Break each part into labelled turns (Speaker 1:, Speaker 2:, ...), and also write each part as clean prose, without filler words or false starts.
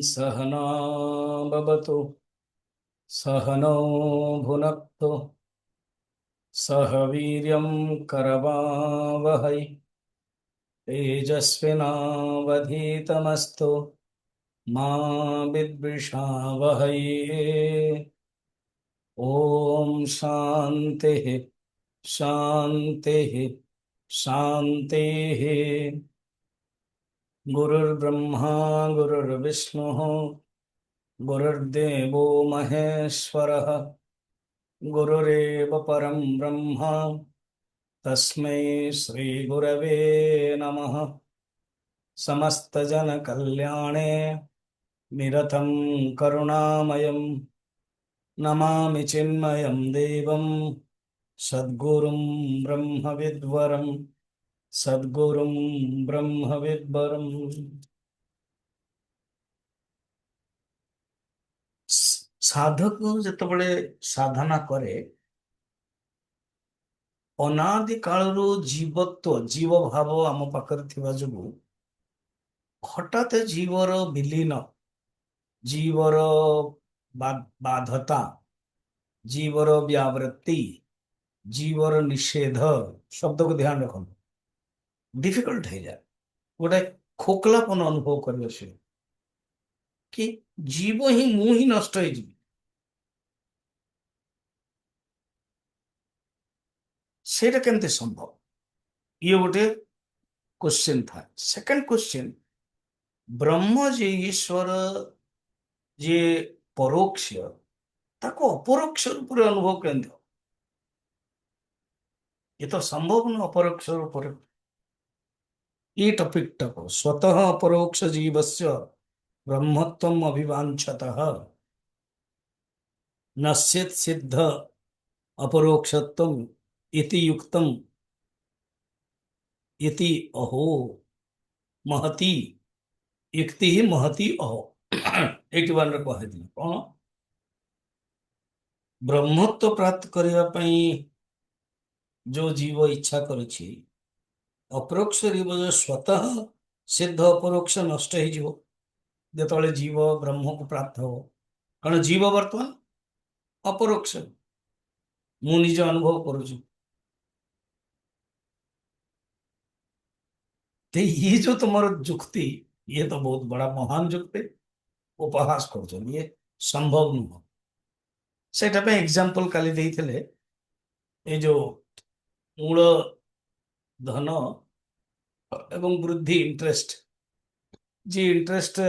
Speaker 1: सहना भवतु सहनौ भुनक्तु सह वीर्यं करवावहै तेजस्विनावधीतमस्तु मा विद्विषावहै। ॐ शान्तिः शान्तिः शान्तिः। गुरुर्ब्रह्मा गुरुर्विष्णुः गुरुर्देवो महेश्वरः गुरुरेव परं ब्रह्म तस्मै श्रीगुरवे नमः। समस्तजनकल्याणे निरतं करुणामयं नमामि चिन्मयं देवं सद्गुरुं ब्रह्मविद्वरं सद्गुरुं ब्रह्मविद्वरम्। साधक ଯେତେବେଳେ ସାଧନା କରେ ଅନାଦି କାଳରୁ ଜୀବତ୍ୱ ଜୀବ ଭାବ ଆମ ପାଖରେ ଥିବା ଯୋଗୁଁ ହଠାତ୍ ଜୀବର ବିଲୀନ ଜୀବର ବାଧତା ଜୀବର ବ୍ୟାବୃତ୍ତି ଜୀବର ନିଷେଧ ଶବ୍ଦକୁ ଧ୍ୟାନ ରଖନ୍ତୁ ଡିଫିକଲ୍ଟ ହେଇଯାଏ। ଗୋଟେ ଖୋକଲାପନ ଅନୁଭବ କରିବ ସେ କି ଜୀବ ହିଁ ମୁଁ ହିଁ ନଷ୍ଟ ହେଇଯିବି। ସେଇଟା କେମିତି ସମ୍ଭବ? ଇଏ ଗୋଟେ क्वेश्चन था। सेकंड क्वेश्चन, ब्रह्म जे ईश्वर जे परोक्ष ताको अपरोक्ष रूप रे अनुभव केंद्र ये तो संभव न अपरोक्ष रूप रे। ये टॉपिक टाको स्वतः अपरोक्ष जीवस्य ब्रह्मत्वम अभिवांछतः नश्यत सिद्ध अपरोक्षत्वम इति युक्तम इति अहो महती युक्ति ही महती अहो 81 रे कहदिन कोन ब्रह्मत्व प्राप्त करने पई जो जीव इच्छा करुछि अपरोक्ष जीव जो स्वतः सिद्ध अपरोक्ष नष्ट हो जो जीव ब्रह्म को प्राप्त हो कारण जीव वर्तमान अपरोक्ष मु निज अनुभव करुछु। ये जो तुम्हारा जुक्ति ये तो बहुत बड़ा महान जुक्ति उपहास कर ये संभव नुह। सेटा पे एग्जांपल काली देइथिले ए जो मूल धन एवं वृद्धि इंटरेस्ट जी इंटरेस्ट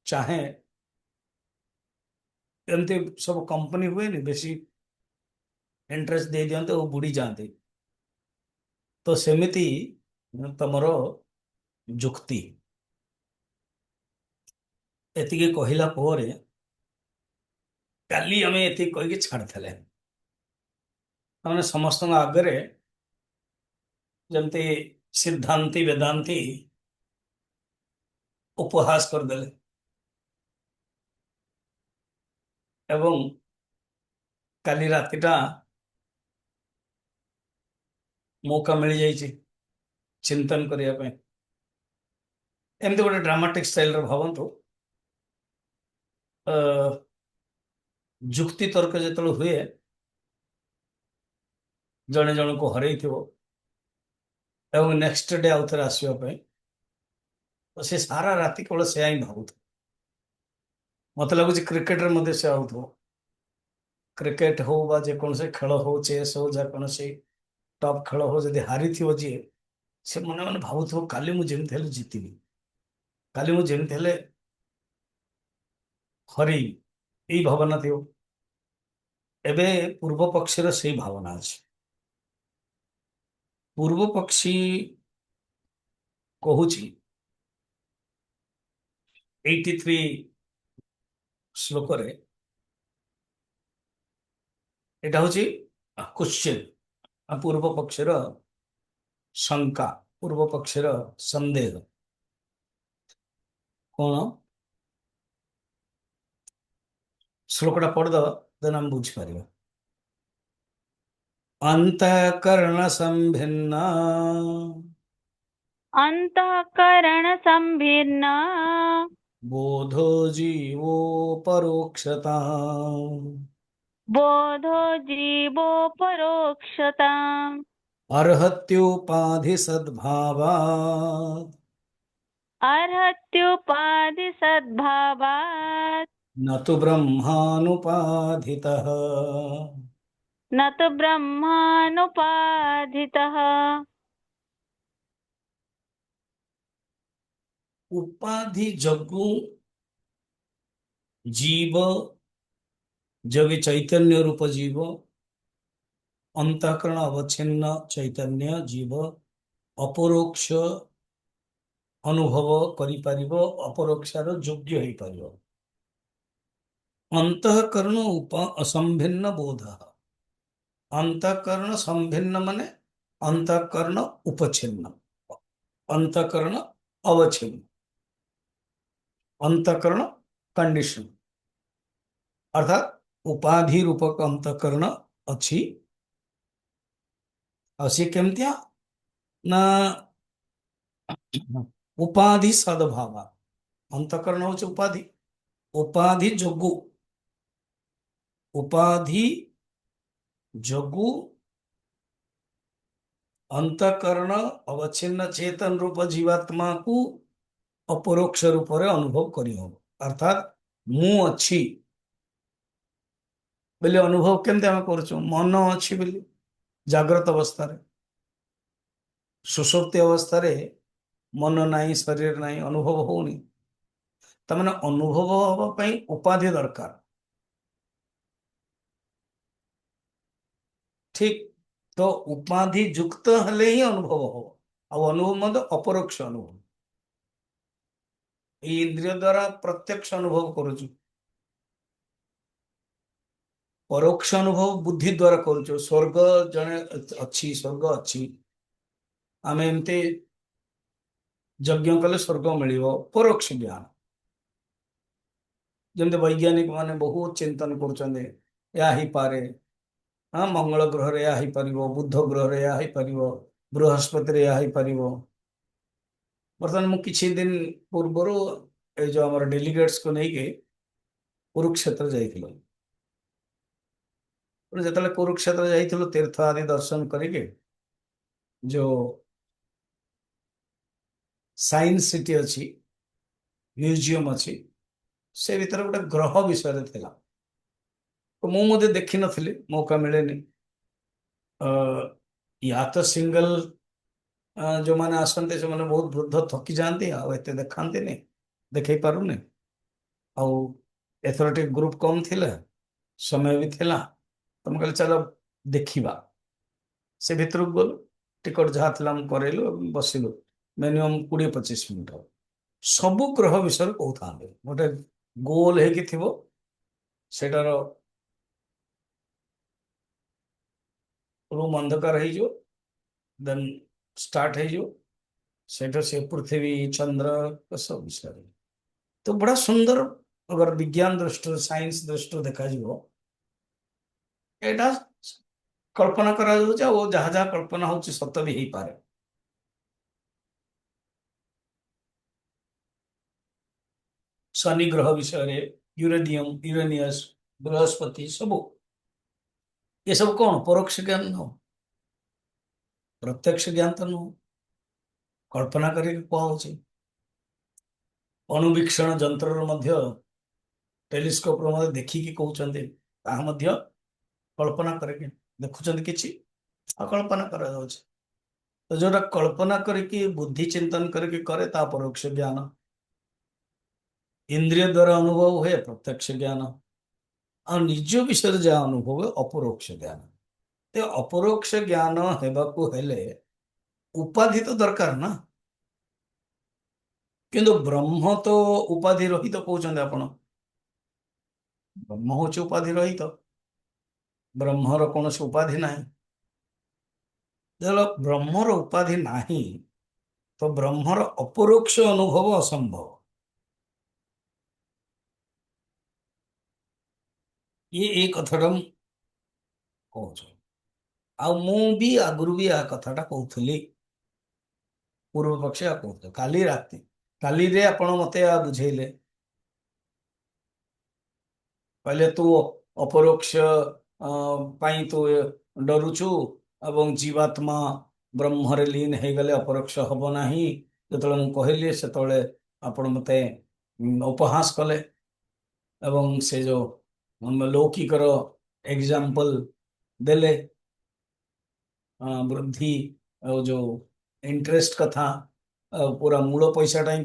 Speaker 1: चाहे एमती सब कंपनी हुए नहीं बेसी इंटरेस्ट दे दियंते वो बुड़ी जाते तो सेमिति तमरो जुक्ति एतिके कहिला पोरे काली हमें एति कहि के छाड़ थले हमने समस्त आगरे जमते सिद्धांति वेदांति उपहास कर देले एवं काली रातिटा मौका मिल जाइए चिंतन करने एमती गोटे ड्रामाटिक स्टाइल भावतु जुक्ति तर्क जो हुए जड़े जन को हर नेक्स्ट डे आउ थे आसवाई तो सी सारा राति केवल से ही भावु मत लगुच क्रिकेट मध्य से आउ क्रिकेट हो जेकोसी खेल हो चेस हो जेकोसी टॉप खेल हो जदि हारी थी जी से मन मन भावुव काली मुझे जीतबी काली मुझे हर यही भावना थी एबे पूर्व पक्षर से भावना अच्छे पूर्व पक्षी कहूँ 83 श्लोक रे एटा हूँ क्वेश्चन पूर्व पक्षर शंका पूर्व पक्षर संदेह कौन श्लोकटा पढ़द देन हम बुझीपर अंतःकरण संभिन्ना
Speaker 2: अंतःकरण संभिन्ना
Speaker 1: बोधो जीवो परोक्षता।
Speaker 2: बोधो जीवो परोक्षता।
Speaker 1: अर्हत्योपाधि सद्भावात्
Speaker 2: अर्हत्युपाधि सद्भावात्।
Speaker 1: न तु ब्रह्मानुपाधितः।
Speaker 2: न तु ब्रह्मानुपाधितः।
Speaker 1: उपाधि जगु जीव, जग चैतन्य रूप जीव, अंतःकरण अवच्छिन्न चैतन्य जीव अपरोक्ष अनुभव करिपारिब, अपरोक्षार योग्य हो पारिब। अंतःकरण असंभिन्न बोध। अंतःकरण संभिन्न माने अंतःकरण उपच्छिन्न, अंतःकरण अवच्छिन्न, अंतःकरण कंडीशन, अर्थात उपाधि रूपक अंतःकरण अच्छी। असी केमतिया ना उपाधि सद्भाव। अंतःकरण होचे उपाधि, उपाधि जोगु, उपाधि जोगु अंतःकरण अवच्छिन्न चेतन रूप जीवात्मा को अपरोक्ष रूप रे अनुभव करि हो। अर्थात मु अच्छी बोले अनुभव केमते आम कर, मन अच्छी बोली जाग्रत अवस्था रे, सुषुप्ति अवस्था रे मन नाही, शरीर नाही, अनुभव होनी। तमाने अनुभव हवा पई उपाधि दरकार। ठीक, तो उपाधि युक्त हेले ही अनुभव हो। आ अनुभव मत अपरोक्ष अनुभव, ये इंद्रिय द्वारा प्रत्यक्ष अनुभव करूछु, परोक्ष अनुभव बुद्धि द्वारा करूछु। स्वर्ग जने अच्छी, स्वर्ग अच्छी, आम एमती यज्ञ कले स्वर्ग मिलिବ, परोक्ष ज्ञान। जमते वैज्ञानिक माने बहुत चिंतन करुचंदे, या ही पारे, हाँ मंगल ग्रह रे या ही परिवो, बुध ग्रह रे या ही परिवो, बृहस्पति रे या ही परिवो। बर्तमान मु किछि दिन पूर्वरु ए जो हमर डेलीगेट्स को नहीं के कुरुक्षेत्र जाइथिलो। जेतले कुरुक्षेत्र जाइथिलो तीर्थ आदि दर्शन करिके, जो साइंस सिटी अच्छी, म्यूजियम अच्छी, से भीतर गोटे ग्रह विषय थिला। तो मु मते देखि नथिली, मौका मिलेनी। अ, या तो सिंगल जो माने आसंते से माने बहुत वृद्ध थकी जाती आ एते देखांती नहीं, देखई पारुनी। आउ एथर टे ग्रुप कम थिला, समय भी थिला, तो मैं कहले चलो देखिबा। से भितर गल, टिकट जहाँ थिला हम करेलु, बसिलु मिनिमम 20-25 मिनिट। सबु ग्रह विषय कहता गोटे गोल है थिबो, सेटार रूम अंधकार हो, देन स्टार्ट हो, सेटा से पृथ्वी चंद्र सब विषय। तो बड़ा सुंदर, अगर विज्ञान दृष्टि साइंस दृष्टि देखा एटा कल्पना करा वो जहाँ जहाँ कल्पना होची सत भी हो पारे। शनि ग्रह विषय रे, यूरेनियम, यूरेनियस, बृहस्पति सब, ये सब कौन परोक्ष ज्ञान नुह, प्रत्यक्ष ज्ञान तो नुह, कल्पना करके कहुचे। अणुवीक्षण जंत्र मध्य, टेलीस्कोप रो मध्य देखिकी कहउचंदे, ताहा मध्य कल्पना करके देखुचंदे किछि, कल्पना करा जाउछि। तो जोटा कल्पना करके बुद्धि चिंतन करके करे ता परोक्ष ज्ञान। इंद्रिय द्वारा अनुभव हुए प्रत्यक्ष ज्ञान, और निज विषय जहाँ अनुभव हुए अपरोक्ष ज्ञान। ते अपरोक्ष ज्ञान हेबाकु हेले उपाधि तो दरकार ना। किंतु ब्रह्म तो उपाधि रहित कहउचंदे आपण, ब्रह्म होचे उपाधि रहित, ब्रह्मर कौन उपाधि नाही। जल ब्रह्मर उपाधि नाही, तो ब्रह्मर अपरोक्ष अनुभव असंभव। ये एक कथाटा कहूँ। आ मु भी आगुरी भी आ कथाटा कहूली, पूर्व पक्षे आ कहूँ काली राति, काली रे आपण मते आ बुझेले କହିଲେ ତୁ ଅପରୋକ୍ଷ ପାଇଁ ତୁ ଡରୁଛୁ ଏବଂ ଜୀବାତ୍ମା ବ୍ରହ୍ମରେ ଲୀନ ହେଇଗଲେ ଅପରୋକ୍ଷ ହବ ନାହିଁ। ଯେତେବେଳେ ମୁଁ କହିଲି ସେତେବେଳେ ଆପଣ ମତେ ଉପହାସ କଲେ ଏବଂ ସେ ଯୋଉ ଲୌକିକର ଏକ୍ଜାମ୍ପଲ ଦେଲେ ବୃଦ୍ଧି ଆଉ ଯୋଉ ଇଣ୍ଟରେଷ୍ଟ କଥା ପୁରା ମୂଳ ପଇସାଟା ହିଁ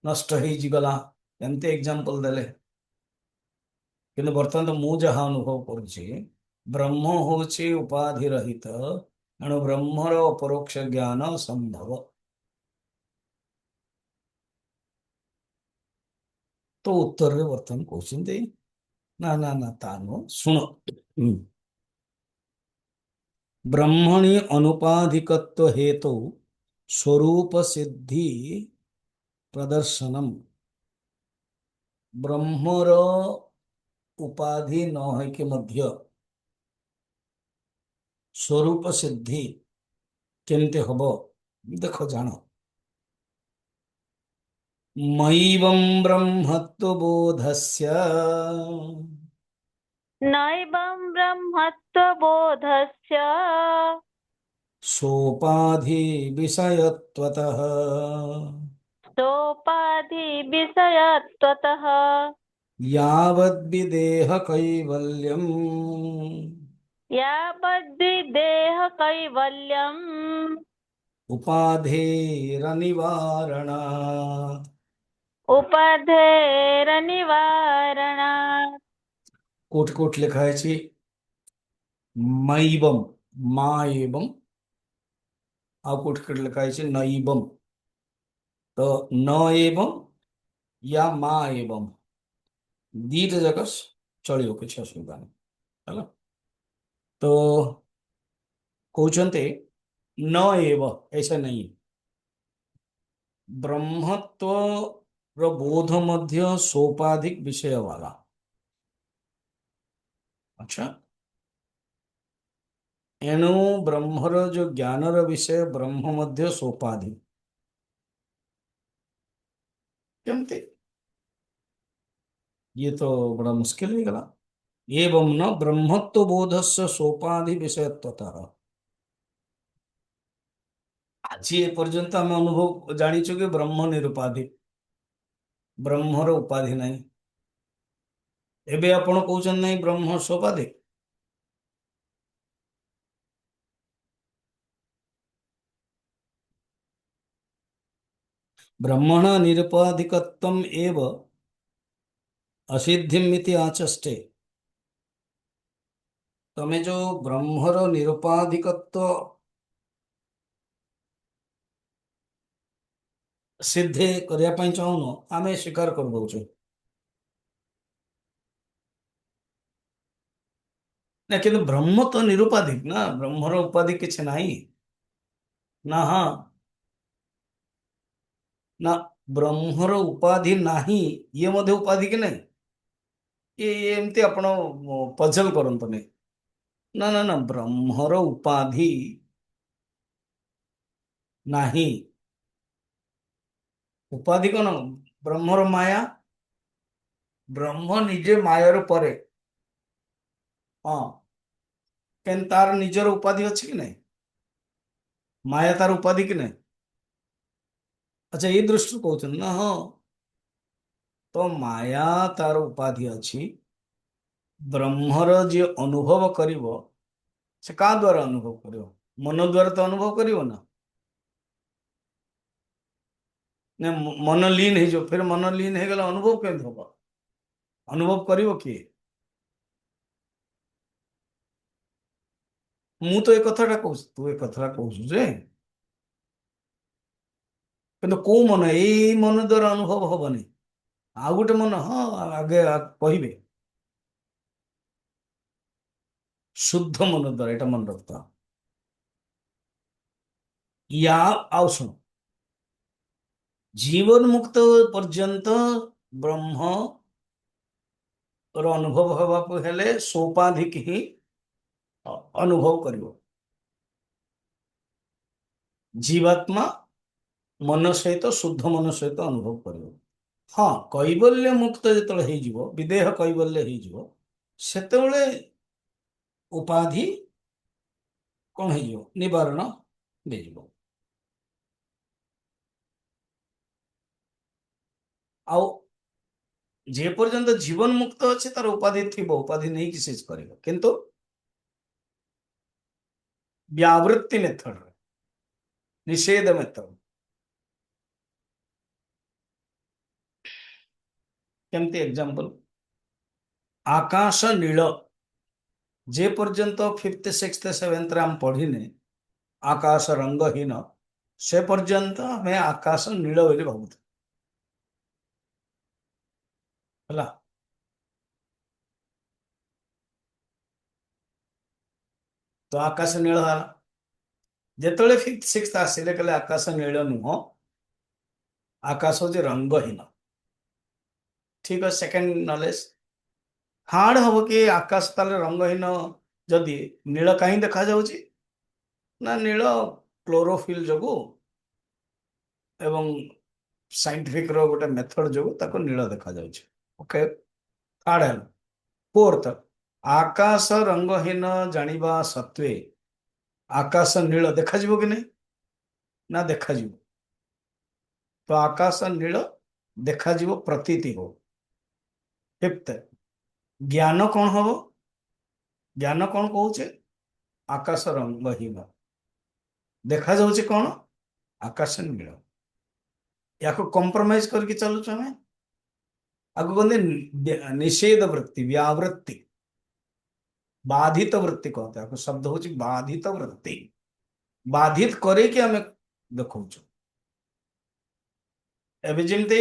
Speaker 1: ନଷ୍ଟ ହେଇଯିଗଲା ଏମିତି ଏକ୍ଜାମ୍ପଲ ଦେଲେ। କିନ୍ତୁ ବର୍ତ୍ତମାନ ତ ମୁଁ ଯାହା ଅନୁଭବ କରୁଛି ବ୍ରହ୍ମ ହଉଛି ଉପାଧି ରହିତ, ଏଣୁ ବ୍ରହ୍ମର ଅପରୋକ୍ଷ ଜ୍ଞାନ ସମ୍ଭବ। ତ ଉତ୍ତରରେ ବର୍ତ୍ତମାନ କହୁଛନ୍ତି ନା ନା ନା ତା ନୁହଁ, ଶୁଣ। ବ୍ରହ୍ମଣି ଅନୁପାଧିକତ୍व ହେତୁ ସ୍ୱरूप सिद्धि ପ୍ରଦର୍ଶନମ୍। ବ୍ରହ୍ମର ଉପାଧି ନ ହେଇକି ମଧ୍ୟ ସ୍ୱરૂପ ସିଦ୍ଧି କେମିତି ହବ ଦେଖ ଜାଣ। ମୈବଂ ବ୍ରହ୍ମତ୍ୱବୋଧସ୍ୟ
Speaker 2: नैवं ब्रह्मत्वबोधस्य
Speaker 1: सोपाधि विषयत्वतः
Speaker 2: सोपाधिविषयत्वतः
Speaker 1: यावद्विदेह कैवल्यम्
Speaker 2: यावद्विदेहकैवल्यम्
Speaker 1: उपाधेरनिवारणात्।
Speaker 2: उपाधेरनिवारणात्।
Speaker 1: कोट कोट लिखा है छी मैवम मा एवं आ कोट कोट लिखा है छी नैवम। तो न एवं या मा एवं दीट जगह चलियो किसी असुविधा नहीं है। तो कहते न एव ऐसा नहीं है। ब्रह्मत्व रो बोध मध्य सोपाधिक विषय वाला। अच्छा, एणु ब्रह्मर जो ज्ञानर विषय ब्रह्म मध्य सोपाधि केमती, ये तो बड़ा मुश्किल हो गला। एवं न ब्रह्मत्व बोधस्य सोपाधि विषयत्वतः। आज पर्यंत आम अनुभव जानिଛୁ कि ब्रह्म निरुपाधि, ब्रह्मर उपाधि नहीं। एबे आपण कहउछन नहीं ब्रह्म सोपाधि। ब्रह्मण निरुपाधिकत्वम एव असिद्धिमिति आचष्टे। तमे जो ब्रह्मर निरुपाधिकत्व सिद्धे करने चाहून आम स्वीकार कर दौचु ना, कि ब्रह्म तो निरुपाधिक ना, ब्रह्मर उपाधि किसी ना ना। हाँ ना, ब्रह्मर उपाधि नाही ये मध्य उपाधि कि नहीं, ये एमती आपण पजल करंतु नहीं। ना ना ना, ब्रह्मर उपाधि नाही। उपाधि कौन? ब्रह्मर माया, ब्रह्म निजे मायर परे। हाँ, केन तार निजर उपाधि अच्छी कि नहीं, माया तार उपाधि कि नहीं। अच्छा, ये दृष्टि कहते ना। हाँ, तो माया तार उपाधि अच्छी, ब्रह्मर जी अनुभव करिवो से का द्वारा अनुभव करिवो? मन द्वारा तो अनुभव करिवो ना। ने मन लीन हो जो, फिर मन लीन हो गला अनुभव केमती होगा? अनुभव करिवो किए? मु तो एक कथाटा कहूँ, तू एक कथाटा कहूँ जे କିନ୍ତୁ କୋଉ ମନ, ଏଇ ମନ ଦ୍ୱାରା ଅନୁଭବ ହବନି। ଆଉ ଗୋଟେ ମନ, ହଁ ଆଗେ କହିବେ शुद्ध मन द्वारा, এটা মনে রাখতে হবে। या आओ सुनो, जीवन मुक्त पर्यंत ब्रह्म ର ଅନୁଭବ ହେବାକୁ ହେଲେ ସୋପାଧିକ ହିଁ ଅନୁଭବ କରିବ। ଜୀବାତ୍ମା ମନ ସହିତ, ଶୁଦ୍ଧ ମନ ସହିତ ଅନୁଭବ କରିବ। ହଁ, କୈବଲ୍ୟ ମୁକ୍ତ ଯେତେବେଳେ ହେଇଯିବ, ବିଦେହ କୈବଲ୍ୟ ହେଇଯିବ, ସେତେବେଳେ ଉପାଧି କଣ ହେଇଯିବ, ନିବାରଣ ହେଇଯିବ। ଆଉ ଯେ ପର୍ଯ୍ୟନ୍ତ ଜୀବନ ମୁକ୍ତ ଅଛି ତାର ଉପାଧି ଥିବ, ଉପାଧି ନେଇକି ସେ କରିବ, କିନ୍ତୁ व्यावृत्ति मेथड, निषेध मेथड। केमती एग्जांपल, आकाश नील जे पर्यंत 5th 6th 7th आम पढ़िने आकाश रंगहीन, से पर्यंत हमें आकाश नील बोली भावुत हला। तो आकाश नील हाला, जेतले 5th 6th आसिले कहले आकाश नील नुह, आकाश हूँ रंगहीन। ठीक है, सेकेंड नॉलेज हार्ड हम कि आकाश ताले रंगहीन जदि नील कहीं देखा जाउची ना, नील क्लोरोफिल जोगु एवं साइंटिफिक रो गोटे मेथड जो ताको नील देखा जाउची। ओके, थर्ड है। फोर्थ, आकाश रंगहीन जानिबा सत्वे आकाश नील देखा जिवो कि नहीं, ना देखा जिवो। तो आकाश नील देखा जिवो, प्रतीति हो। फिफ्थ, ज्ञान कौन हम, ज्ञान कौन कहूचे, आकाश रंगहीन देखा जाउची कौन, आकाश नील। या कंप्रोमाइज करके चलुच हमें आगु कहते निषेध वृत्ति, व्यावृत्ति, बाधित वृत्ति कहते हैं। शब्द हूँ बाधित वृत्ति, बाधित करे कि हमें देखौଛୁ। एबे जेमते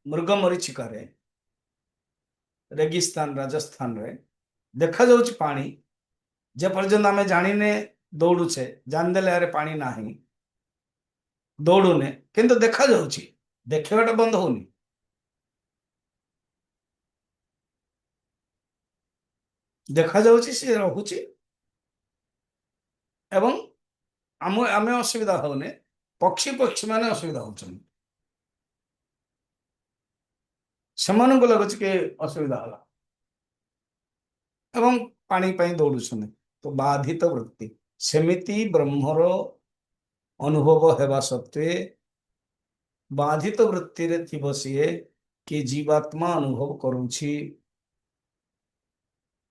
Speaker 1: मृग मरीचिकारे रेगिस्तान राजस्थान रे देखा जाउची पानी, जे पर्यंत आमे जानिने दौड़ुचे, जानदेले अरे पानी नाही, दौड़ुने, किंतु देखा जाउची, देखिबाटा बंद होनी। देखा जाउची से रहुची एवं आम आमे असुविधा होने, पक्षी पक्षी माने असुविधा होचन, सेमानंको लगुच के असुविधा होला एवं पानी पाई दौड़ुछन। तो बाधित वृत्ति, सेमिति ब्रह्मर अनुभव हेबा सत्वे बाधित वृत्ति रे थिबो सिए कि जीवात्मा अनुभव करूछि,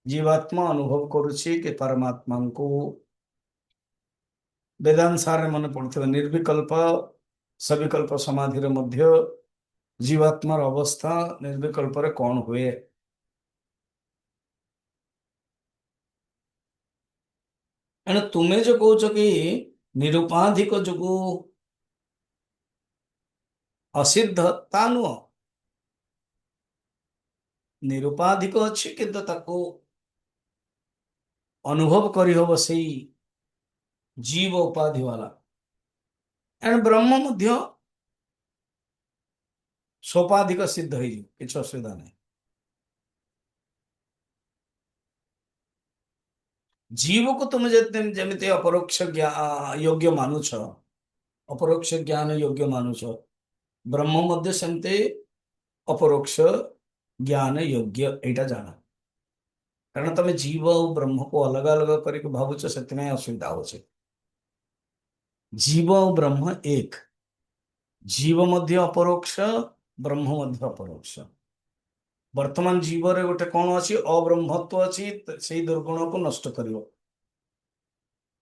Speaker 1: जीवात्मा अनुभव करुछि कि परमात्मा को वेदांत सार मन पड़ुथिबा निर्विकल्प सविकल्प समाधि रे मध्य जीवात्मार अवस्था निर्विकल्प रे कौन हुए। एने तुमे जो कहउछ कि निरुपाधिक जोगु असिद्ध, ता नुह, निरुपाधिक अच्छी किंतु ताको अनुभव करी हो सही जीव उपाधि वाला। एंड ब्रह्म मध्य सोपाधिक सिद्ध हो किसी असुविधा नहीं। जीव को तुम जमी अपरोक्ष योग्य मानुछ, अपरोक्ष ज्ञान योग्य मानुछ, ब्रह्म मध्य सेमते अपरोक्ष ज्ञान योग्य एटा जाना। कारण तुम जीव और ब्रह्म को अलग अलग करके भावुच, से असुविधा हो। जीव और ब्रह्म एक, जीव मध्य अपरोक्ष, ब्रह्म मध्य अपरोक्ष। वर्तमान जीव रे गोटे कौन अच्छी अब्रह्मत्व अच्छी, से दुर्गुण को नष्ट करियो।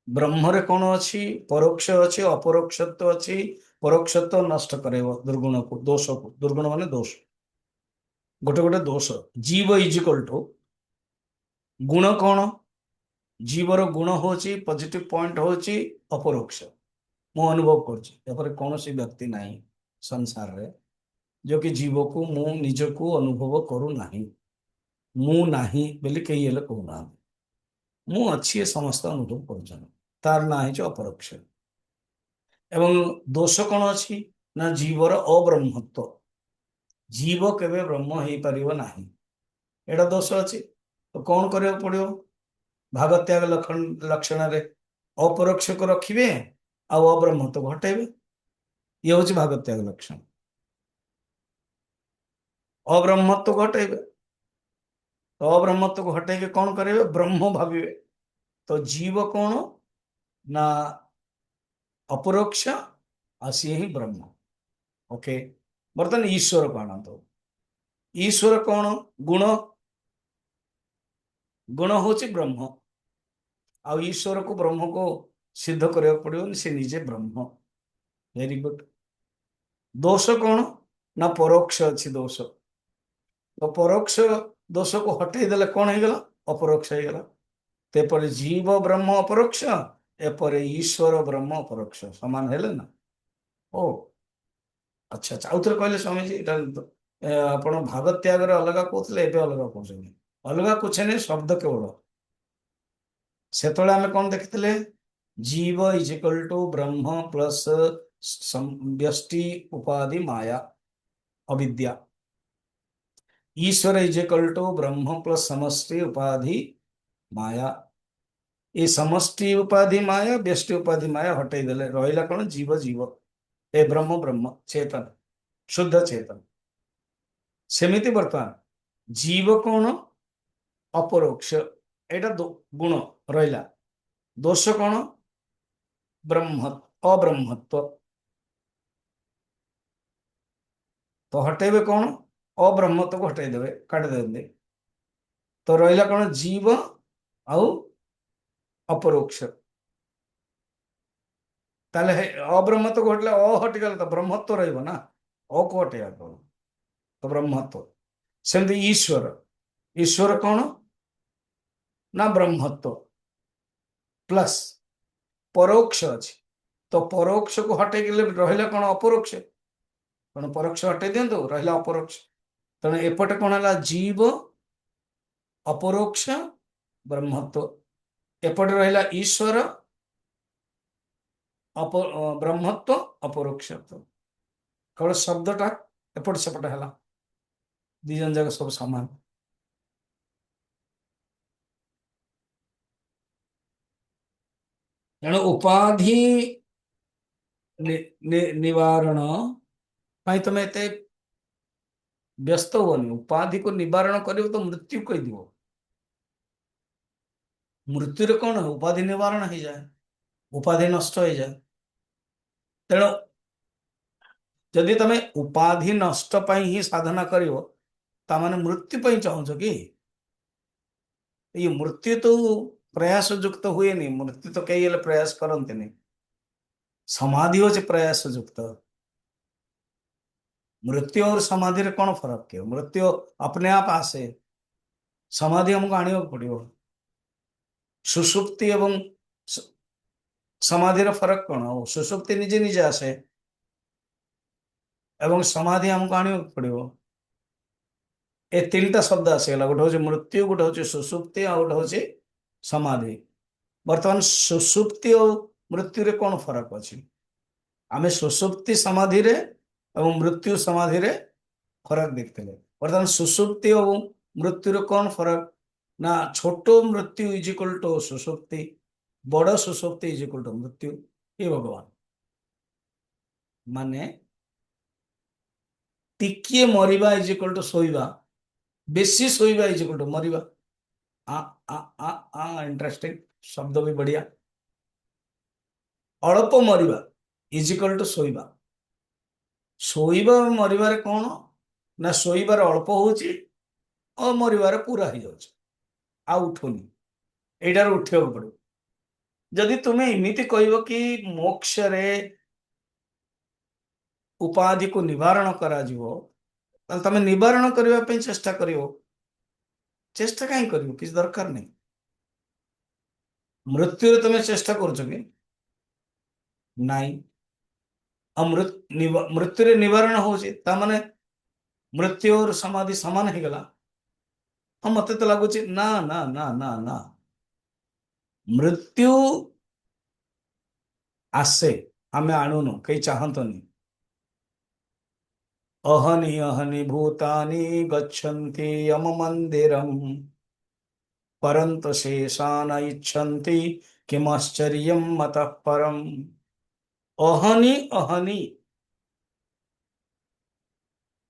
Speaker 1: ब्रह्म रे कौन अच्छी परोक्ष अच्छी, अपरोक्षत्व अच्छी, परोक्षत्व नष्ट करेव दुर्गुण को, दोष को। दुर्गुण माने दोष, गोटे गोटे दोष। जीव इज इक्वल टू गुण कौन, जीवर गुण होची पॉजिटिव पॉइंट होची अपरोक्ष। मु अनुभव कर कौन सी व्यक्ति नहीं संसार रे जो कि जीव को मु निज को अनुभव करू नहीं, मु नाही बोली कही हेले कहूना, मु अच्छी समस्त अनुभव कर, तार ना है अपरोक्ष। एवं दोष कौन अच्छी ना जीवर अब्रह्मत्व, जीव केवे ब्रह्म हो पारिबो नाही, एटा दोष अच्छी। तो कौन करिया पड़ियो, भागत्याग लक्षण रे अपरोक्ष को रखिबे आ अब्रह्मत्व घटेबे, ये हूँ भागत्याग लक्षण। अब्रह्मत्व घटेबे तो अब्रह्मत्व को हटे के कौन करेंगे? ब्रह्म भाविवे। तो जीव कौन ना अपरोक्ष आ सी ही ब्रह्म। ओके, बर्तमान ईश्वर कौन? तो ईश्वर कौन? गुण, गुण होची ब्रह्म। आ ईश्वर को ब्रह्म को सिद्ध करने पड़ो, से निजे ब्रह्म। Very good. दोष कौन ना परोक्ष अच्छी दोष। तो परोक्ष दोष को हटे देले कौन हो गला? अपरोक्ष हो गला। तेपर जीव ब्रह्म अपरोक्ष, एपर ईश्वर ब्रह्म अपरोक्ष समान हेले ना। ओ अच्छा अच्छा, आउ थे कहले स्वामी जी आप भाग त्याग अलग कहते एवं अलग कहते? अलग कुछ नहीं, शब्द केवल। से आम कौन देखते? जीव is equal to Brahma plus व्यष्टि उपाधि माया अविद्या। ईश्वर is equal to Brahma plus समष्टि उपाधि माया। ये समष्टि उपाधि माया व्यष्टि उपाधि माया हटई देले रहिला कौन? जीव जीव, ए ब्रह्म ब्रह्म, चेतन, शुद्ध चेतन। सेमिति बर्तमान जीव कौन? अपरोक्ष, एटा गुण रहिला। दोष कौन? ब्रह्म, अब्रह्मत्व। तो हटेबे कौन? अब्रह्मत्व को हटाई देवे, काट देंगे। तो रहिला कौन? जीव आउ अपरोक्ष। ताले अब्रह्मत्व को हटले अ हटिगला तो ब्रह्मत्व रहिबो ना। अ को हटेगा कौन? तो ब्रह्मत्व। सेमती ईश्वर, ईश्वर कौन ना ब्रह्मत्व प्लस परोक्ष अच्छी। तो परोक्ष को हटे रहा कौन? अपरोक्ष। कौन परोक्ष हटे दिंतु, रहा अपरोक्ष। तेणु एपटे कौन है? जीव अपरोक्ष ब्रह्मत्व, एपटे रहा ईश्वर ब्रह्मत्व अपरोक्षत्व। केवल शब्दटा एपट सेपट है, दिजन जाक सब सामान। तेणु उपाधि निवारण तुम एत व्यस्त हुअनि। उपाधि को निवारण कर तो मृत्यु कहीद। मृत्यु कौन है? उपाधि निवारण हो जाए, उपाधि नष्ट हो जाए। तेणु जदि तुम उपाधि नष्ट ही साधना कर मृत्यु चाहूच कि? ये मृत्यु तो प्रयास युक्त हुए नहीं, मृत्यु तो कई प्रयास करते नहीं। समाधि हो प्रयास युक्त। मृत्यु और समाधि रे कौन फरक है? मृत्यु अपने आप आसे, समाधि हमको आने पड़ो। सुषुप्ति एवं समाधि रे फरक कौन? सुषुप्ति निजे निजे आसे एवं समाधि हमको आने पड़ो। ए तीन टा शब्द आसीगला, गोटे हूँ मृत्यु, गोटे हूँ सुषुप्ति, आ गोटे हूँ समाधि। बर्तमान सुषुप्ति और मृत्यु रे कौन फरक अच्छी? आमे सुषुप्ति समाधि रे एवं मृत्यु समाधि रे फरक देखते। बर्तमान सुषुप्ति और मृत्यु रे कौन फरक ना? छोट मृत्यु इज इक्वल टू सुषुप्ति, बड़ सुषुप्ति इज इक्वल टू मृत्यु। ये भगवान माने टिकिए मरिबा इज इक्वल टू सोइबा, बेसी सोइबा इज इक्वल टू मरिबा। आ आ आ आ इंटरेस्टिंग शब्द भी बढ़िया। अल्प मरिबा इज इक्वल टू सोइबा। सोइबा मरिबार कौन ना? सोइबार अल्प होची और मरिबार पूरा हो जाଉଛି, आ उठुनी। एटार उठिया पड़ो। जदि तुम्हें इमिति कहब कि मोक्ष रे उपाधि को निवारण करा जीवो, ताल तमे निवारण करबा पे चेष्टा करियो। चेष्टा कहीं करियो? किसी दरकार नहीं। मृत्यु रे तमे चेष्टा करूछ कि नहीं? मृत्यु रे निवारण होची ता माने मृत्यु और समाधि समान हो गला? हम मते तो लगुच ना ना ना ना ना। मृत्यु आसे, आमे आणुनु, कई चाहतनी। अहनि अहनि भूतानि गच्छन्ति यम मंदिरम परंतु शेषान इच्छन्ति किमाश्चर्यं मतः परम। अहनि अहनि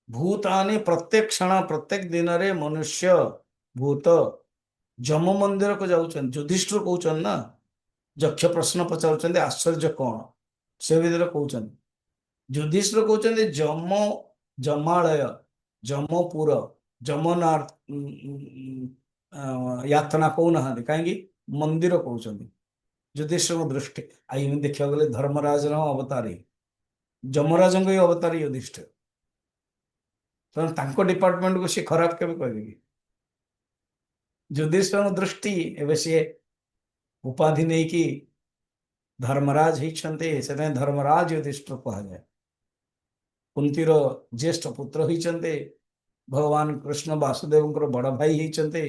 Speaker 1: भूतानि, प्रत्येक क्षण प्रत्येक दिन रे मनुष्य ଭୂତ ଯମ ମନ୍ଦିରକୁ ଯାଉଛନ୍ତି, ଯୁଧିଷ୍ଠିର କହୁଛନ୍ତି ନା, ଯକ୍ଷ ପ୍ରଶ୍ନ ପଚାରୁଛନ୍ତି ଆଶ୍ଚର୍ଯ୍ୟ କଣ, ସେ ଭିତରେ କହୁଛନ୍ତି, ଯୁଧିଷ୍ଠିର କହୁଛନ୍ତି ଯମାଳୟ, ଯମପୁର, ୟାତନା କହୁନାହାନ୍ତି, କାହିଁକି ମନ୍ଦିର କହୁଛନ୍ତି। ଯୁଧିଷ୍ଠିରଙ୍କ ଦୃଷ୍ଟି ଆଉ ଏମିତି ଦେଖିବାକୁ ଗଲେ ଧର୍ମରାଜର ଅବତାରୀ, ଯମରାଜଙ୍କ ହିଁ ଅବତାରୀ ଯୁଧିଷ୍ଠିର, ତେଣୁ ତାଙ୍କ ଡିପାର୍ଟମେଣ୍ଟକୁ ସିଏ ଖରାପ କେବେ କହିବେ କି? ଯୁଧିଷ୍ଠିରଙ୍କ ଦୃଷ୍ଟି ଏବେ ସିଏ ଉପାଧି ନେଇକି ଧର୍ମରାଜ ହେଇଛନ୍ତି, ସେଥିପାଇଁ ଧର୍ମରାଜ ଯୁଧିଷ୍ଠିର କୁହାଯାଏ। କୁନ୍ତୀର ଜ୍ୟେଷ୍ଠ ପୁତ୍ର ହେଇଛନ୍ତି, ଭଗବାନ କୃଷ୍ଣ ବାସୁଦେବଙ୍କର ବଡ ଭାଇ ହେଇଛନ୍ତି,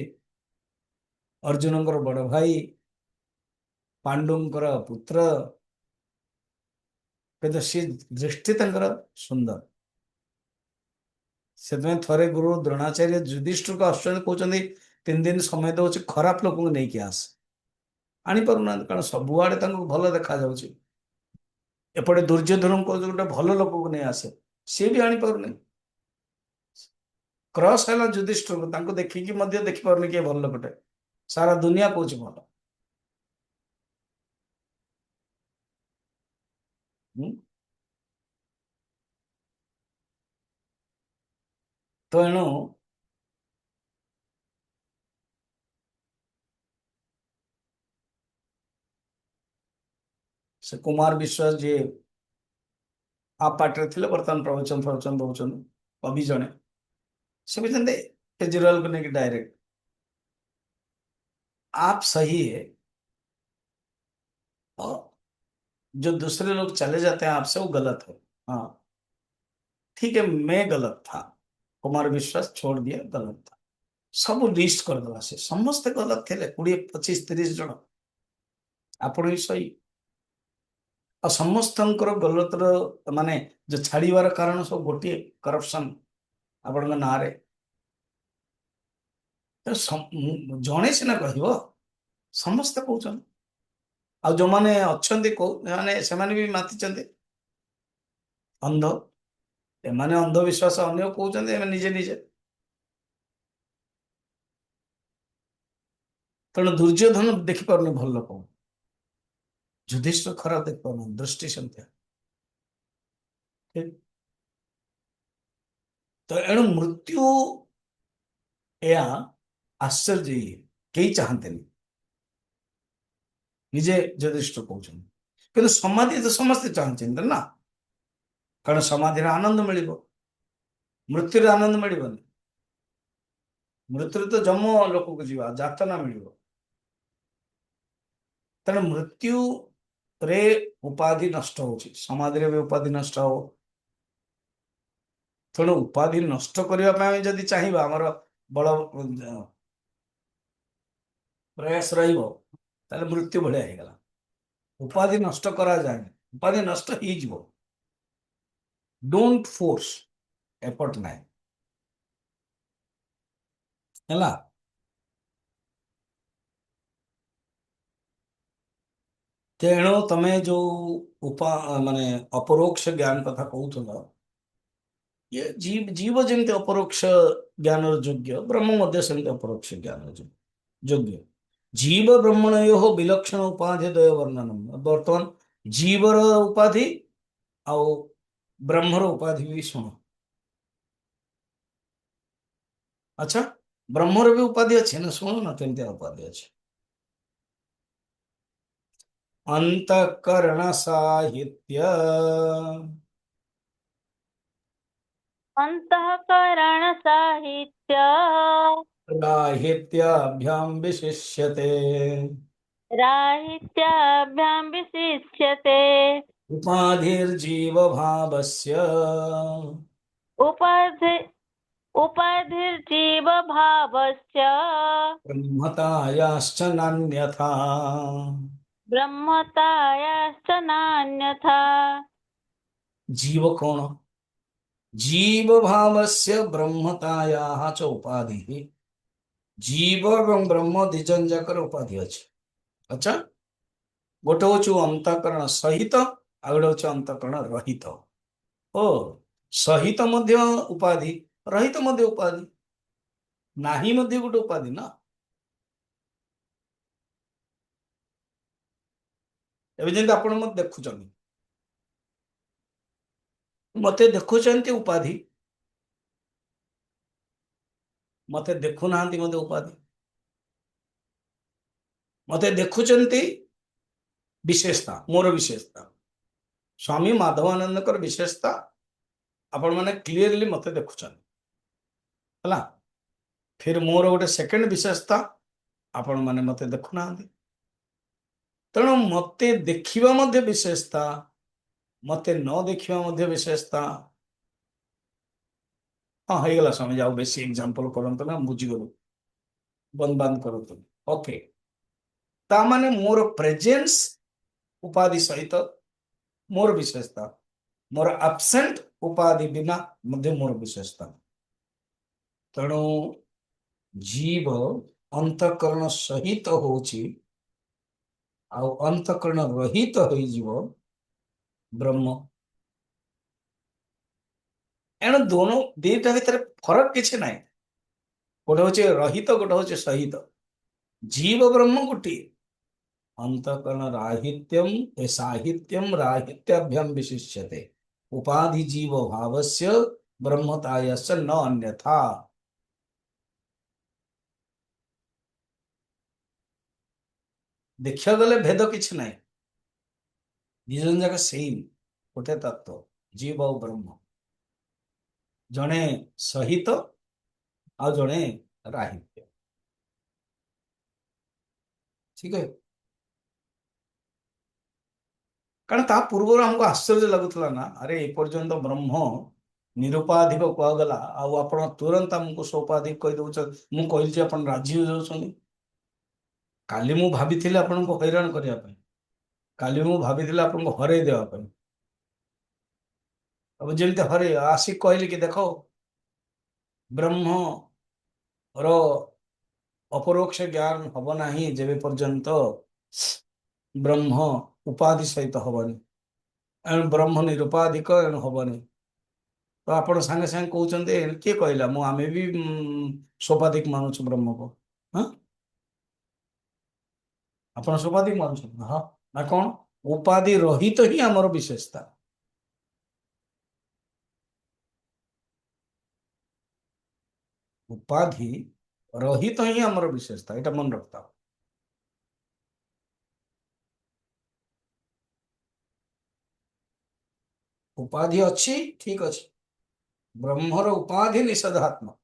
Speaker 1: ଅର୍ଜୁନଙ୍କର ବଡ ଭାଇ, ପାଣ୍ଡୁଙ୍କର ପୁତ୍ର, କିନ୍ତୁ ସେ ଦୃଷ୍ଟି ତାଙ୍କର ସୁନ୍ଦର। ସେଥିପାଇଁ ଥରେ ଗୁରୁ ଦ୍ରୋଣାଚାର୍ଯ୍ୟ ଯୁଧିଷ୍ଠିରକୁ ଆସୁଛନ୍ତି, କହୁଛନ୍ତି 3 ଦିନ ସମୟ ଦଉଛି, ଖରାପ ଲୋକଙ୍କୁ ନେଇକି ଆସ। ଆଣିପାରୁନାହାନ୍ତି, କାରଣ ସବୁଆଡେ ତାଙ୍କୁ ଭଲ ଦେଖାଯାଉଛି। ଏପଟେ ଦୁର୍ଯ୍ୟୋଧନଙ୍କୁ କହୁଛି ଗୋଟେ ଭଲ ଲୋକକୁ ନେଇ ଆସେ, ସିଏ ବି ଆଣିପାରୁନି। କ୍ରସ୍ ହେଲା ଯୁଧିଷ୍ଠିରକୁ, ତାଙ୍କୁ ଦେଖିକି ମଧ୍ୟ ଦେଖିପାରୁନି କିଏ ଭଲ ଲୋକଟେ, ସାରା ଦୁନିଆ କହୁଛି ଭଲ। ହୁଁ? ତ ଏଣୁ ସେ କୁମାର ବିଶ୍ୱାସ ଯିଏ आप पार्टी थे बर्तमान प्रवचन प्रवचन दौरान कवि जड़े से भी कहते केजरीवाल को लेकिन डायरेक्ट आप सही है और जो दूसरे लोग चले जाते हैं आपसे वो गलत है। हाँ ठीक है, मैं गलत था, कुमार विश्वास छोड़ दिया, गलत था, सब लिस्ट करदे से समस्ते गलत थे 20, 25, 30 जन, आप भी सही। और समस्त गलतर माने जो छाड़ीबार कारण सब गोटे करप्शन आपण ना जड़े सीना कह समस्ते कहते आ जो मैंने अच्छा से भी मातिचंते अंध, एमाने अंधविश्वास अन्य कहते निजे निजे, तेणु दुर्योधन देखिपार भल लोक, युधिष्ठिर खराब देखिपार दृष्टि संख्या ठीक। तो एणु मृत्यु या आश्चर्य कई चाहते निजे युधिष्ठिर कहते, कि समाधि तो समस्ते चाहते ना, कारण समाधि आनंद मिल, मृत्यु आनंद मिलनी, मृत्यु तो जम लोक को जीवा जातना मिल, तेणु मृत्यु रे उपाधि नष्ट हो, समाधि रे भी उपाधि नष्ट हो, तेणु उपाधि नष्ट करने जदि चाहिए आमर बड़ प्रयास रहा मृत्यु भाया होगला, उपाधि नष्ट करा जाए, उपाधि नष्ट हो, डोंट फोर्स एफर्ट ना है। तेणु तमे जो माने अपरोक्ष ज्ञान कथा कहूल, ये जीव जमी अपरोक्ष ज्ञान योग्य, ब्रह्म सेमती अपरोक्ष ज्ञान योग्य, जीव ब्रह्मणयो विलक्षण उपाधि द्वय वर्णन, बर्तमान जीवर उपाधि आउ ब्रह्मर उपाधि भी शुण। अच्छा, ब्रह्मर भी उपाधि अच्छे ना, शुणु ना केमती उपाधि अच्छे। अंतःकरण साहित्य,
Speaker 2: अंतःकरण साहित्य,
Speaker 1: राहित्याभ्यां विशिष्यते,
Speaker 2: राहित्याभ्यां विशिष्यते,
Speaker 1: उपाधिर्जीव भावस्य,
Speaker 2: उपाधि उपाधिर्जीव भावस्य,
Speaker 1: ब्रह्मतायाश्च नान्यथा।
Speaker 2: ब्रह्मतायाश्च नान्यथा।
Speaker 1: जीव कौन? जीव भावस्य ब्रह्मतायाः च उपाधि, जीव एवं ब्रह्म दिजन जाकर उपाधि अच्छे। अच्छा, गोटे हूँ अंतःकरण सहित, आ गोटे हूँ अंतःकरण रहित। ओ सहित मध्य उपाधि, रहित मध्य उपाधि, ନାହିଁ ମଧ୍ୟ ଗୋଟେ ଉପାଧି ନା। ଏବେ ଯେମିତି ଆପଣ ମତେ ଦେଖୁଛନ୍ତି, ମତେ ଦେଖୁଛନ୍ତି ଉପାଧି, ମତେ ଦେଖୁନାହାନ୍ତି ମଧ୍ୟ ଉପାଧି। ମତେ ଦେଖୁଛନ୍ତି ବିଶେଷତା, ମୋର ବିଶେଷତା। ସ୍ୱାମୀ ମାଧବାନନ୍ଦଙ୍କର ବିଶେଷତା ଆପଣ ମାନେ କ୍ଲିୟରଲି ମତେ ଦେଖୁଛନ୍ତି, ହେଲା। ଫିର ମୋର ଗୋଟେ ସେକେଣ୍ଡ ବିଶେଷତା, ଆପଣ ମାନେ ମତେ ଦେଖୁନାହାନ୍ତି। ତେଣୁ ମତେ ଦେଖିବା ମଧ୍ୟ ବିଶେଷତା, ମତେ ନ ଦେଖିବା ମଧ୍ୟ ବିଶେଷତା। ହଁ ହେଇଗଲା ସ୍ୱାମୀ, ଆଉ ବେଶୀ ଏକ୍ସାମ୍ପଲ କରନ୍ତୁ ନା, ବୁଝିଗଲୁ, ବନ୍ଦ ବାନ୍ଦ କରନ୍ତୁ। ଓକେ, ତା ମାନେ ମୋର ପ୍ରେଜେନ୍ସ ଉପାଧି ସହିତ ମୋର ବିଶେଷତା, ମୋର ଆବସେଣ୍ଟ ଉପାଧି ବିନା ମଧ୍ୟ ମୋର ବିଶେଷତା। ତେଣୁ ଜୀବ ଅନ୍ତଃକରଣ ସହିତ ହଉଛି ଆଉ ଅନ୍ତଃକରଣ ରହିତ ହେଇଯିବ ବ୍ରହ୍ମ। ଏଣୁ ଦୋନୋ ଦିଟା ଭିତରେ ଫରକ କିଛି ନାହିଁ। ଗୋଟେ ହଉଛି ରହିତ, ଗୋଟେ ହଉଛି ସହିତ। ଜୀବ ବ୍ରହ୍ମ ଗୋଟିଏ। अंतकरण राहित्यम ए साहित्यम राहित्याभ्याम विशिष्यते। उपाधि जीव भावस्य ब्रह्मतायस्य न अन्यथा। देखा गले भेद किछि नाही, निजन जाक सेम गोटे तत्व जीव और ब्रह्म। जड़े सहित आ जड़े राहित्य, ठीक है। कारण ता पूर्व हमको आश्चर्य लगुला ना, अरे एपर्यंत ब्रह्म निरुपाधिक कहगला, आप तुरंत हमको सोपाधिक कही दौर। मु कहली आप राजी हो जाऊँ। काली मु भाभी आपको हैरान करने, काली मु भाभी आपको हरई देवाई। अब जमी हरे आसिक कहली कि देख ब्रह्म रो अपरोक्ष ज्ञान हम ना जेबे पर्यंत ब्रह्म उपाधि सहित हबनी, एणु ब्रह्म निरुपाधिक एणु हबनी। तो आप सांगे सांगे कहते किए कहला मु आमे भी सोपाधिक मानुछ ब्रह्म को। हाँ, आप सोपाधिक मानुछ हाँ ना कौन? उपाधि रहित ही आमर विशेषता। उपाधि रहित ही आमर विशेषता, यहाँ मन रखता। उपाधि अच्छी ठीक अच्छे, ब्रह्मर उपाधि निषेधात्मक।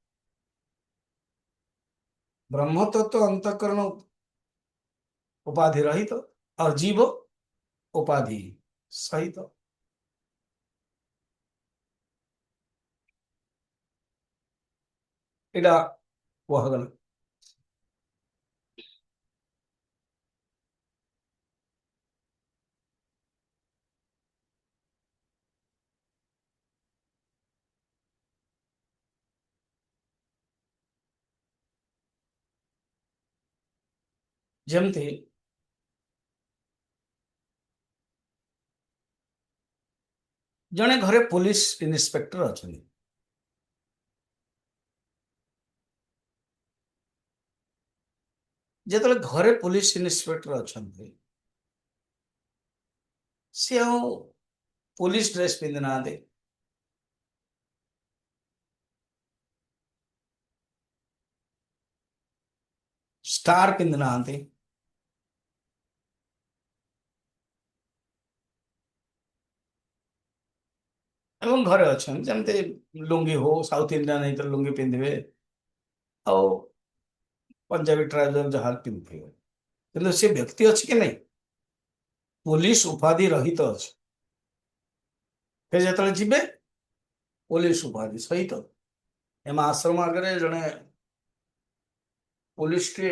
Speaker 1: ब्रह्म तत्व अंतकरण उपाधि रहित और जीव उपाधि सहित। इटा कहगला। जमती जड़े घरे पुलिस इन्स्पेक्टर अच्छा, जिते घरे पुलिस इन्स्पेक्टर अच्छा सी आ पुलिस ड्रेस पिंधि ना, स्टार पिंधि ना, एवं घरे अच्छा जमती लुंगी हो साउथ इंडियन नहीं तो लुंगी पिंधे और पंजाबी ट्राउजर जहाँ पिंधे, कि सी व्यक्ति अच्छी कि नहीं पुलिस उपाधि रहित अच्छे। फिर जो जीवे पुलिस उपाधि सहित एम आश्रम आगे जड़े पुलिस टे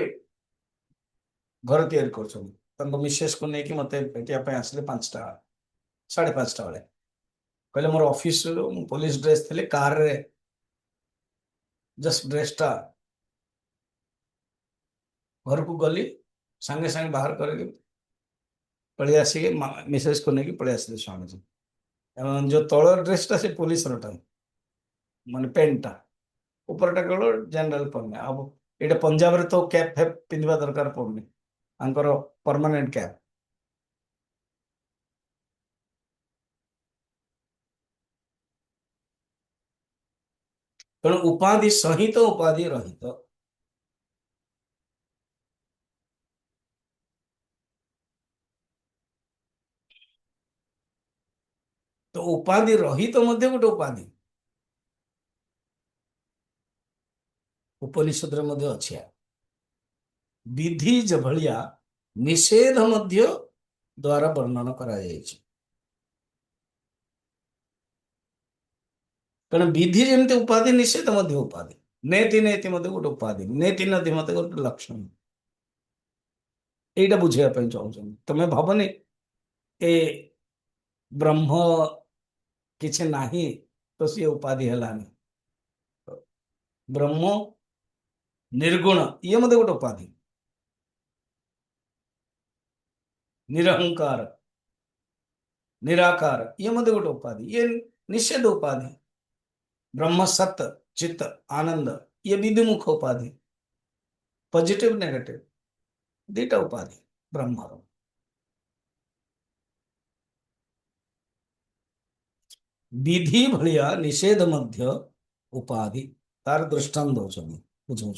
Speaker 1: घर तैयारी कर मिसेस को लेकिन मत भेटापी आसिले 5टा 5:30 बेले कहले मोर ऑफिस पुलिस ड्रेस थे कार रे जस्ट ड्रेसटा घर को गली सांगे सांगे बाहर करके पलि आसिक मिसेस को लेकिन पलि आसिले स्वामी जी। एवं जो तल ड्रेसटा से पुलिस रटा माने पेंटा ଉପରଟା କେବଳ ଜେନେରାଲ ପଡୁନି। ଆଉ ଏଇଟା ପଞ୍ଜାବରେ ତ କ୍ୟାପ୍ ଫ୍ୟାପ୍ ପିନ୍ଧିବା ଦରକାର ପଡୁନି, ତାଙ୍କର ପରମାନେଣ୍ଟ କ୍ୟାପ୍। ତେଣୁ ଉପାଧି ସହିତ ଉପାଧି ରହିତ। ତ ଉପାଧି ରହିତ ମଧ୍ୟ ଗୋଟେ ଉପାଧି ଉପନିଷଦରେ ମଧ୍ୟ ଅଛି। ବିଧି ଯେଭଳିଆ ନିଷେଧ ମଧ୍ୟ ଦ୍ୱାରା ବର୍ଣ୍ଣନ କରାଯାଇଛି। କାରଣ ବିଧି ଯେମିତି ଉପାଧି, ନିଷେଧ ମଧ୍ୟ ଉପାଧି। ନେତି ନେତି ମଧ୍ୟ ଗୋଟେ ଉପାଧି, ନେତି ନଦୀ ମଧ୍ୟ ଗୋଟେ ଲକ୍ଷଣ। ଏଇଟା ବୁଝିବା ପାଇଁ ଚାହୁଁଛନ୍ତି। ତମେ ଭାବନି ଏ ବ୍ରହ୍ମ କିଛି ନାହିଁ ତ ସିଏ ଉପାଧି ହେଲାନି। ବ୍ରହ୍ମ ନିର୍ଗୁଣ ଇଏ ମଧ୍ୟ ଗୋଟେ ଉପାଧି। ନିରହଙ୍କାର निराकार ये मध्य गोटे उपाधि, ये निषेध उपाधि। ब्रह्म सत्य चित्त आनंद ये विधिमुख उपाधि। पॉजिटिव नेगेटिव दीटा उपाधि ब्रह्म। विधि भलिया निषेध मध्य उपाधि तार दृष्टांत दौरान बुझाऊँ।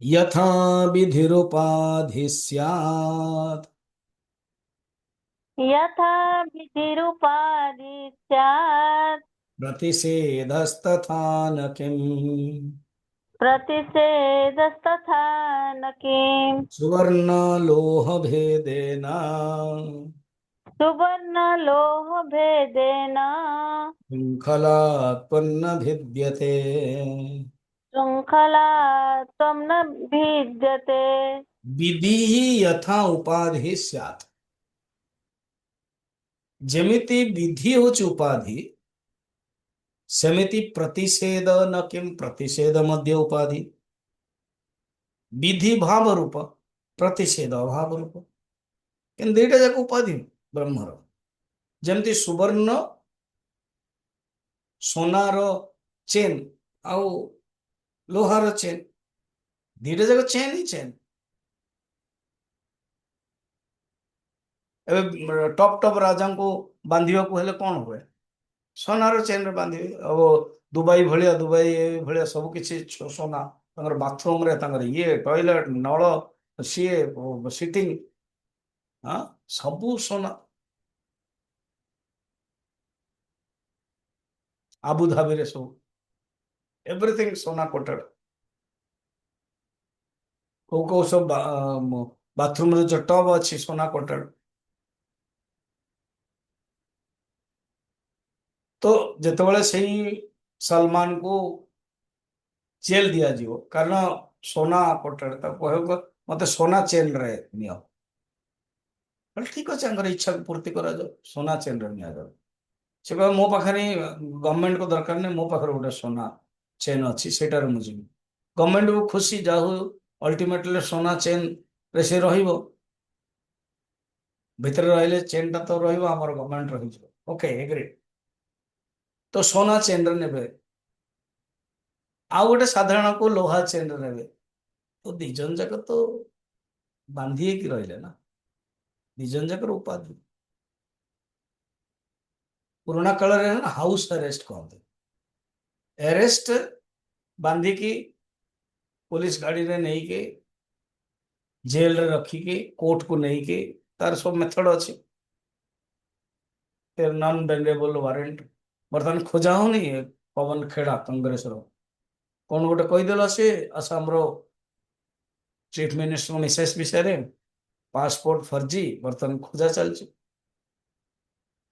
Speaker 1: यथा विधिरुपाधि स्यात्
Speaker 2: यथा विधिरुपाधि स्यात्
Speaker 1: प्रतिषेधस्तथा न किम्
Speaker 2: प्रतिषेधस्तथा न किम्
Speaker 1: सुवर्ण लोह भेदेन
Speaker 2: सुवर्णलोहभेदेन
Speaker 1: शृङ्खलात्पन्न भिद्यते।
Speaker 2: शृङ्खला त्वं न भिद्यते।
Speaker 1: विधि यथा उपाधि स्यात्। जेमिति विधि होची उपाधि सेमिति प्रतिषेध न किम प्रतिषेध मध्य उपाधि। विधि भाव रूप प्रतिषेध अभाव रूप किन दुईटा जाक उपाधि ब्रह्मर। जेमती सुवर्ण सोनार चेन आउ लोहार चेन दुईटा जाक चेन ही चेन। एबे टॉप टॉप राजा को बांधिबा को हेले कोन हुए सोनार चेन रे बांधिबे। अब दुबई भलिया दुबई भलिया सब किछि सोना तांगर बाथरूम रे तांगर ये टॉयलेट नळ सीए सिटिंग हाँ सबू सोना। आबुधाबी रे सब एवरीथिंग सोना कोटेड। को सब बाथरूम रे जो टब अच्छी सोना कोटेड। तो जेतेबेले सही सलमान को जेल दिया जीवो कारण सोना कोटेड कहब मते सोना चेन रे नियो। ठीक अच्छे इच्छा को पूर्ति करा जाओ सोना चेन रे निया जाओ। से कह मो पाखे गवर्नमेंट को दरकार नहीं मो पाखे गोटे सोना चेन अच्छी सेटार मुझे गवर्नमेंट को खुशी जाहु अल्टीमेटली सोना चेन रे से रहिबो भितर रहिले चेन टा तो रहिबो हमर गवर्नमेंट रहि ओके एग्री। तो सोना चेन रे नेबे आउ गोटे साधारण को लोहा चेन रे नेबे तो दिजन जाक तो बांधी की रहिले ना दिजन जाकर उपाधि। पुराना काल रे हाउस अरेस्ट कहते अरेस्ट बांधिकी पुलिस गाड़ी रे नहीं के जेल रे रखिकी कोर्ट को नहीं के तार सब मेथड अच्छी नॉन बेंडेबल वारंट बर्तमान खोजा होनी पवन खेड़ा कांग्रेस रो कौन गोटे कहीदेला से आसाम रो चीफ मिनिस्टर मिसेस विषय पासपोर्ट फर्जी बर्तमान खोजा चलती।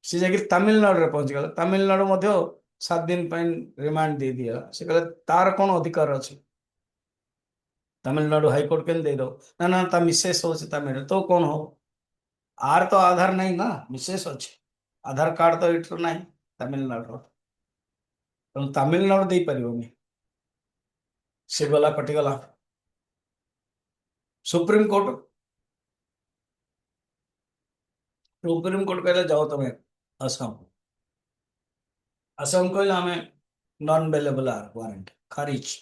Speaker 1: सी जाकि तमिलनाडु रे पहुंची गला तमिलनाडु मध्य 7 दिन रिमांड दे दिया से कहले तार कौन अधिकार अच्छे तमिलनाडु हाईकोर्ट के दे दो ना ना ता मिसेस हो तमिल तो कौन हो आर तो आधार नहीं ना मिसेस अच्छे आधार कार्ड तो इटर नहीं तमिलनाडु तेणु तमिलनाडु दे पारिबनी से गला कटिगला सुप्रीम कोर्ट कहले जाओ तुम्हें आसाम आसाम कहले आम नॉन बेलेबल वारंट खारिज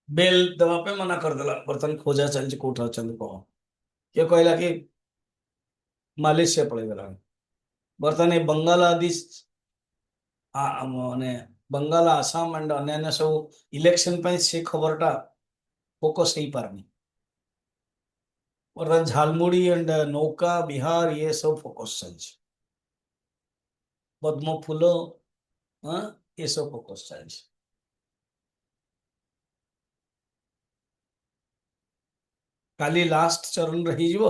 Speaker 1: बेल दवा पे मना करदेला बर्तन खोजा चलछि कोठा चंद को किए कहला कि मालয়েশিয়া पळेଇ गला बर्तन ए बंगाल आदि माने बंगाल आसाम एंड अन्य सब इलेक्शन पे से खबरटा फोकस हो पारनी बर्तन झालमुड़ी एंड नौका बिहार ये सब फोकस चलछि पद्म फूल हाँ ये सब फोकस चलछि काली लास्ट चरण रही जीव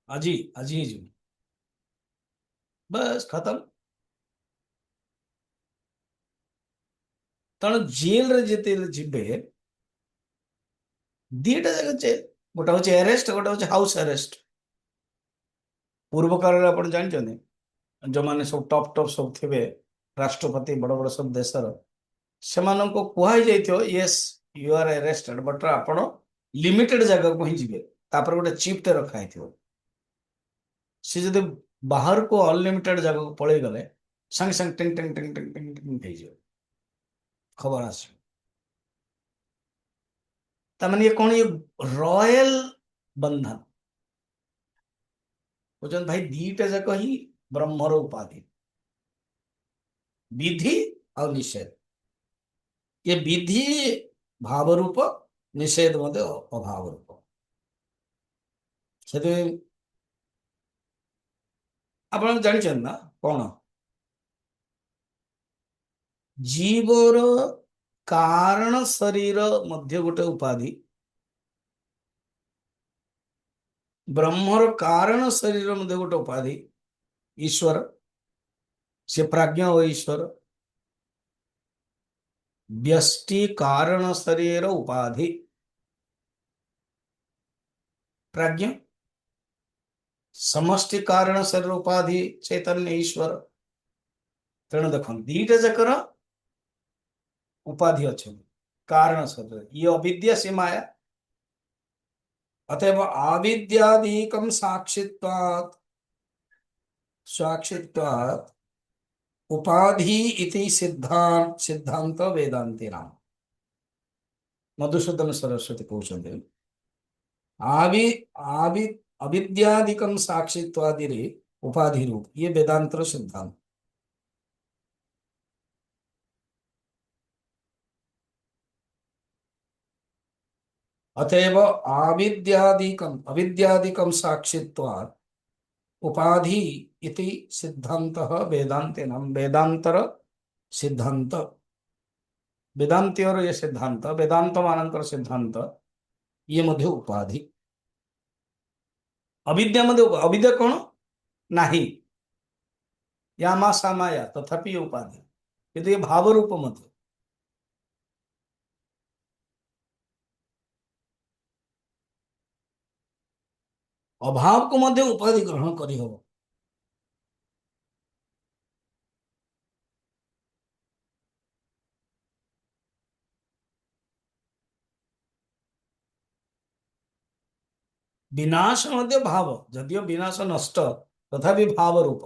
Speaker 1: आजी आजी ही जीव बस खत्म तेणु जेल रे जेते जिबे दीटा जगह जेल गोटा हूँ अरेस्ट गोटा हूँ हाउस अरेस्ट पूर्व काल आप जानते जो मैंने सब टॉप टॉप सब थे राष्ट्रपति बड़ बड़ सब देशर से कहुई yes you are arrested but आपण लिमिटेड जगह को ही जी तापर गोटे चिप्टे रखाई सी जब बाहर को अनलिमिटेड जगह को पलि गले संगे संगे टिंग टिंग टिंग टिंग टिंग टिंग हो खबर आस ये कौन ये रॉयल बंधन बुझन भाई दीटा जाक ही ब्रह्मर उपाधि विधि और निषेध ये विधि भाव रूप निषेध मध्य अभाव रूप से आप जानते ना कौन जीवर कारण शरीर मध्य गोटे उपाधि ब्रह्मर कारण शरीर मध्य गोटे उपाधि ईश्वर से प्राज्ञ और ईश्वर व्यष्टि कारण शरीर उपाधि प्राज्ञ समष्टि कारण शरीर उपाधि चैतन्य ईश्वर तेणु देख दीटा जाकर उपाधि अच्छे कारण शरीर ये अविद्या से माया अतएव आविद्यादिकम साक्षित्वात् साक्षित्वात् उपाधि इति सिद्धांत वेदांति नाम मधुसूदन सरस्वती कहते आवि आवि अविद्यादिकम साक्षित्वादि उपाधि रूप ये वेदांतर सिद्धांत अतएव अविद्यादिकम साक्षित्वात् उपाधि इति सिद्धांत वेदांते नाम वेदांतर सिद्धांत वेदांति और ये सिद्धांत वेदांत मानकर सिद्धांत ये मध्य उपाधि अविद्या मध्य अविद्या कौन नहीं या मासा माया तथापि उपाधि किंतु ये भाव रूप मध्य अभाव को मध्य उपाधि ग्रहण करी हो विनाश मध्य भाव जदियो विनाश नष्ट तथापि भाव रूप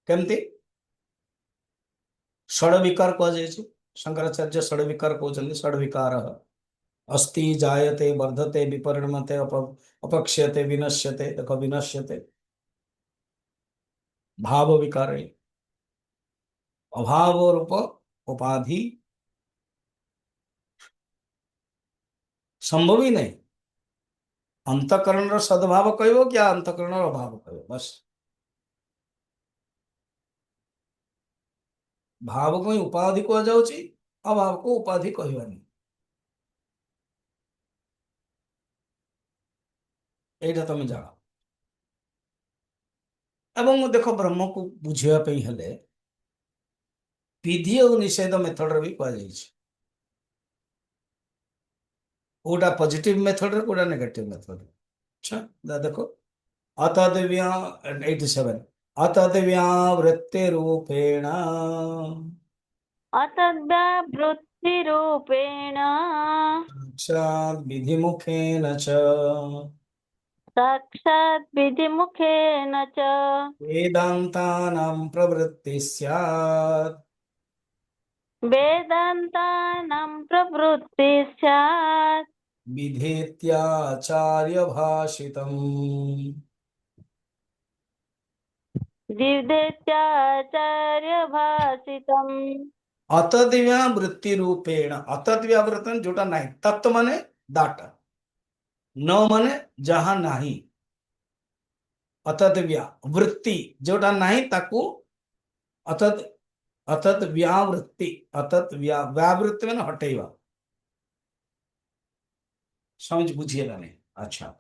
Speaker 1: केमती षड विकार कहुए शंकराचार्य षड विकार कहते षड विकार अस्ति जायते वर्धते विपरिणमते अपक्ष्यते विनश्यते देखो विनश्यते भाव विकार अभाव रूप उपाधि संभव ही नहीं अंतकरण सद्भाव कह क्या अंतकरण अभाव कह बस भाव को ही उपाधि कह जाउची अभाव को उपाधि कहवानी एटा तुम जान एवं देख ब्रह्म को बुझापी हेले विधि और निषेध मेथड भी कौटा पॉजिटिव मेथड रे कौटा नेगेटिव मेथड अच्छा देखो अतद्व्या 87 अतद्व्या वृत्ति रूपेण
Speaker 2: अतद्व्यावृत्तिरूपेण
Speaker 1: साक्षात् विधिमुखेन च
Speaker 2: साक्षात् विधिमुखेन च
Speaker 1: वेदान्तानां प्रवृत्ति स्यात्
Speaker 2: वेदान्तानां प्रवृत्तिश्चात्
Speaker 1: विधेत्याचार्य भाषितम्।
Speaker 2: विदेत्याचार्यभाषितम्।
Speaker 1: अतद्व्यावृत्ति रूपेण, अतद्व्यावृत्ति जोटा नहीं, तत्व माने दाट, न माने जहां नहीं, अतद्व्या वृत्ति जोटा नहीं ताकू अतद, अतद व्यावृत्ति, अतत व्यावृत्ति मैंने हटेवा, समझ बुझिए ना नहीं। अच्छा,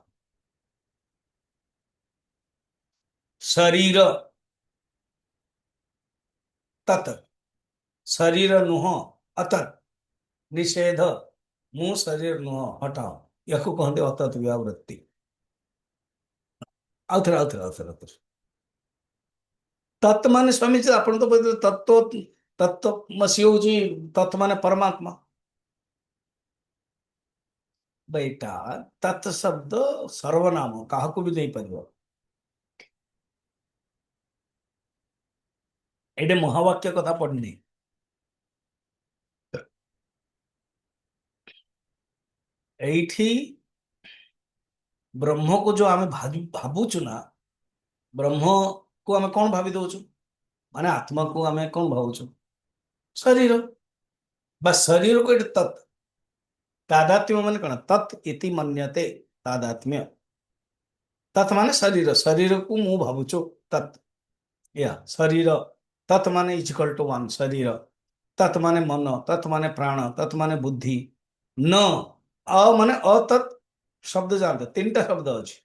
Speaker 1: शरीर तत, शरीर नुह अतत, निषेध मु शरीर नुह हटाओ, यको कहते अतत व्यावृत्ति। आउथरे तत् माने स्वामी जी आपण तो बोलते तत्व, तत्वमसि होची तत् माने परमात्मा। बेटा तत् शब्द सर्वनाम काहाकू भी नहीं परिव, एडे महावाक्य कथा पढ़नी। एठी ब्रह्म को जो आमे भाबुचु ना, ब्रह्म को आमे कौन भावी दउछु, माने आत्मा को आमे कौन भावुचु, शरीर। बस शरीर को एठी तत्, तादात्म्य माने कौन, तत् इति मन्यते, तादात्म्य। तत् माने शरीर, शरीर को मु भावुचु तत्, या शरीर तत् माने इज इक्वल टू वन, शरीर तत् माने मन, तत् माने प्राण, तत् माने बुद्धि। न अ माने अतत् शब्द जानते, तीन टा शब्द अछि,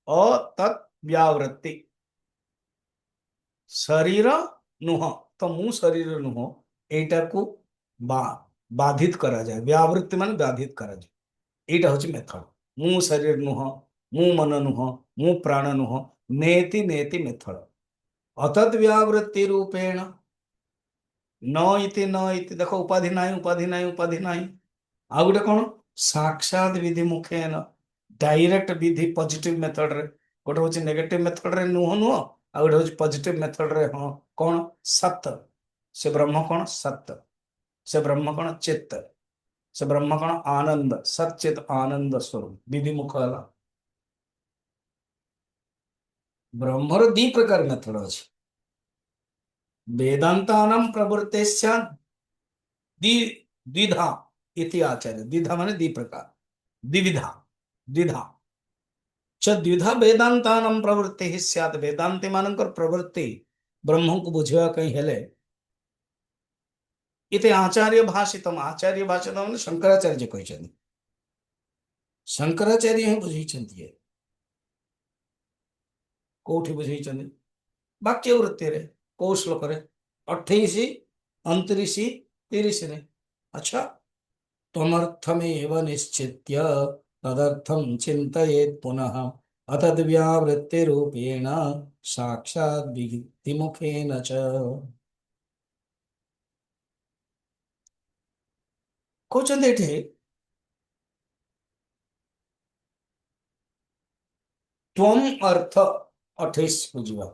Speaker 1: अतत् व्यावृत्ति, शरीर नुह, तो मु शरीर नुह, एटा को बा बाधित करा जाए, व्यावृत्ति माने बाधित करा जाए, एटा होची मेथड। मु शरीर नुह, मु मन नुह, मु प्राण नुह, नेति नेति मेथड। अतद् व्यावृत्ति रूपेण, न इति देखो, उपाधि नाही, उपाधि नाही, उपाधि नाही। आ गोटे कौन, साक्षात विधि मुखेन, डायरेक्ट विधि पॉजिटिव मेथड रे, गोटे होची नेगेटिव मेथड रे नुह नुह, आ गोटे होची पॉजिटिव मेथड रे हाँ कौन, सत्य। से ब्रह्म कौन, सत्य। से ब्रह्म कौन, चित्त। से ब्रह्म कौन, आनंद, सचित आनंद स्वरूप, विधि मुख है। ब्रह्मर दी प्रकार मेथड अछि, वेदांतानां प्रवृत्तेस्या द्वि द्विधा इति आचार्य, द्विधा माने दी प्रकार, द्विविधा, द्विधा च द्विधा वेदांतानां प्रवृत्ति ही स्यात्, वेदांति मानकर प्रवृत्ति ब्रह्म को बुझेवा कहीं हेले, इति आचार्य भाषितम, आचार्य भाषितम माने शंकराचार्य कहते, शंकराचार्य ही बुझेइछन्ति। कोठी बुझेइछन्ति, वाक्य वृत्ति रे, को श्लोक रे, 28, 29, 30 रे। अच्छा, त्वमर्थमेव निश्चित्य तदर्थं चिन्तयेत् पुनः, अतद्व्यावृत्तिरूपेण साक्षात् विमुखेन च। कहते एठे त्वम अर्थ 28 बुझवा,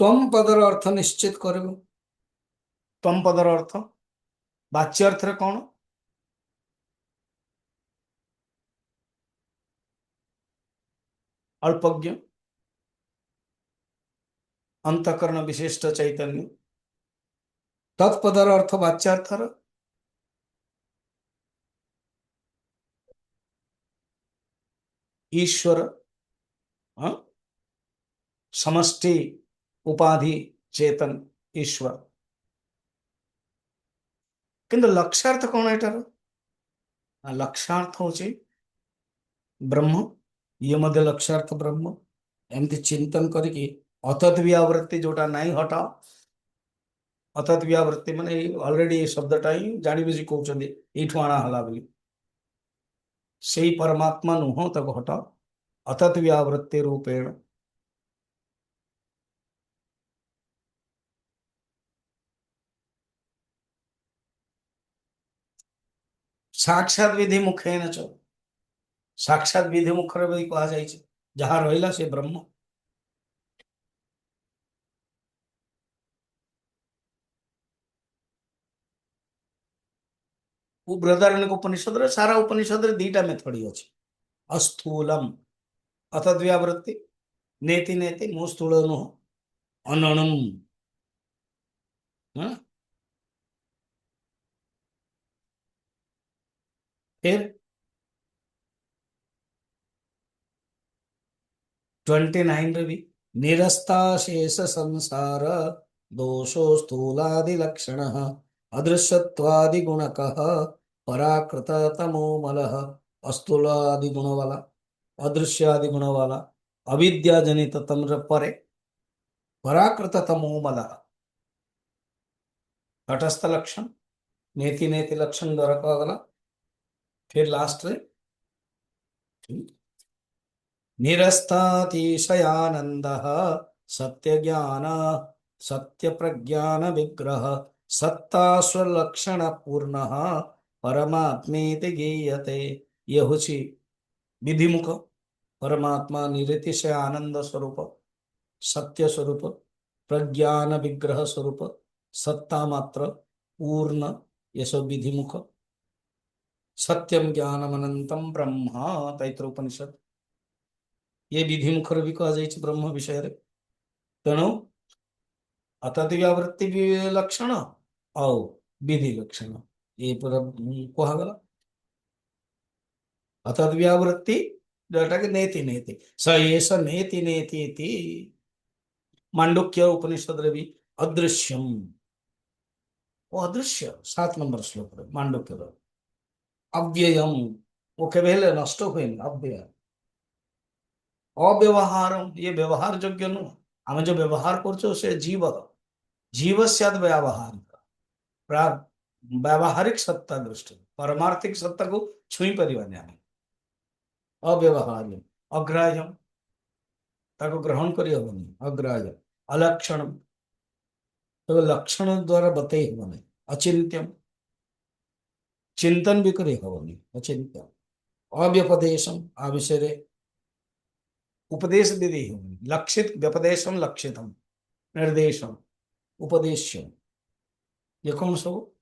Speaker 1: त्वम पदर अर्थ निश्चित करबो। त्वम पदर अर्थ वाच्य अर्थ रे कौन, अल्पज्ञ, अंतकरण विशिष्ट चैतन्य। तत्पदर अर्थ वाच्यार्थ र ईश्वर, हाँ? समष्टि उपाधि चेतन ईश्वर, किंतु लक्ष्यार्थ कौन एटार, लक्ष्यार्थ होची ब्रह्म, ये मध्य लक्ष्यार्थ ब्रह्म। एमती चिंतन करिकी अतत व्यावृत्ति जोटा नहीं हटाओ, अतत व्यावृत्ति माने ऑलरेडी शब्दटा ही जानी बुझी कहउछन्ती एठु आना हला बोली, सेही परमात्मा नुह तक हटाओ, अतत व्यावृत्ति रूपेण। साक्षात विधि मुखेन च, साक्षात विधि मुखरे भी कहा जाइछे, जहाँ रहिला से ब्रह्म। वो बृहदारण्यक उपनिषद रे सारा उपनिषद रे दीटा मेथड ही अछि। अस्थूलम अतद्व्यावृत्ति नेति नेति मो स्थूल नुह अनणम। हाँ? फिर 29 रे भी निरस्ता शेष संसार दोषो स्थूलादि लक्षण अदृश्यत्वादि गुणकः पराकृत तमो मलः। अस्थूलादि गुण वाला, अदृश्यादि गुण वाला, अविद्या जनित तम्र परे पराकृत तमो मलः। तटस्थ लक्षण नेति नेति लक्षण द्वारा कहा गला। फिर लास्ट रे निरस्तातिशयानन्दः सत्य ज्ञान सत्य प्रज्ञान विग्रह सत्ता स्वलक्षण पूर्ण परमात्मेति गीयते। ये हुची विधिमुख परमात्मा निरतिशय आनंद स्वरूप, सत्य स्वरूप, प्रज्ञान विग्रह स्वरूप, सत्ता मात्र, पूर्ण, ये सब विधिमुख। सत्यम ज्ञानम अनंतम ब्रह्म तैत्र उपनिषद ये विधि मुखर भी कह जाइए ब्रह्म विषय रे। तेणु अतद्व्यावृत्ति लक्षण और विधि लक्षण ये पूरा कहगला। अतद्व्यावृत्ति जोटा कि नेति नेति स एष नेति नेति इति मांडुक्य उपनिषद रे भी अदृश्यम। वो अदृश्य 7 नंबर श्लोक रे मांडुक्य रे। अव्ययम वो केवल नष्ट हुए अव्यय। अव्यवहारम ये व्यवहार योग्य नु आम जो व्यवहार कर से जीव जीव सद व्यवहार व्यावहारिक सत्ता दृष्टि परमार्थिक सत्ता को छुई पारिबानी आम। अव्यवहार्य अग्राह्यम ताको ग्रहण करी हबनी अग्राह्य अलक्षण तो लक्षण द्वारा बतई हबनी अचिंत्यम चिंतन भी करी हबनी अचिंत्य अव्यपदेशम आ विषय रे उपदेश भी दी हबनी लक्षित व्यपदेशम लक्षितम निर्देशम उपदेश्यम ये कौन सब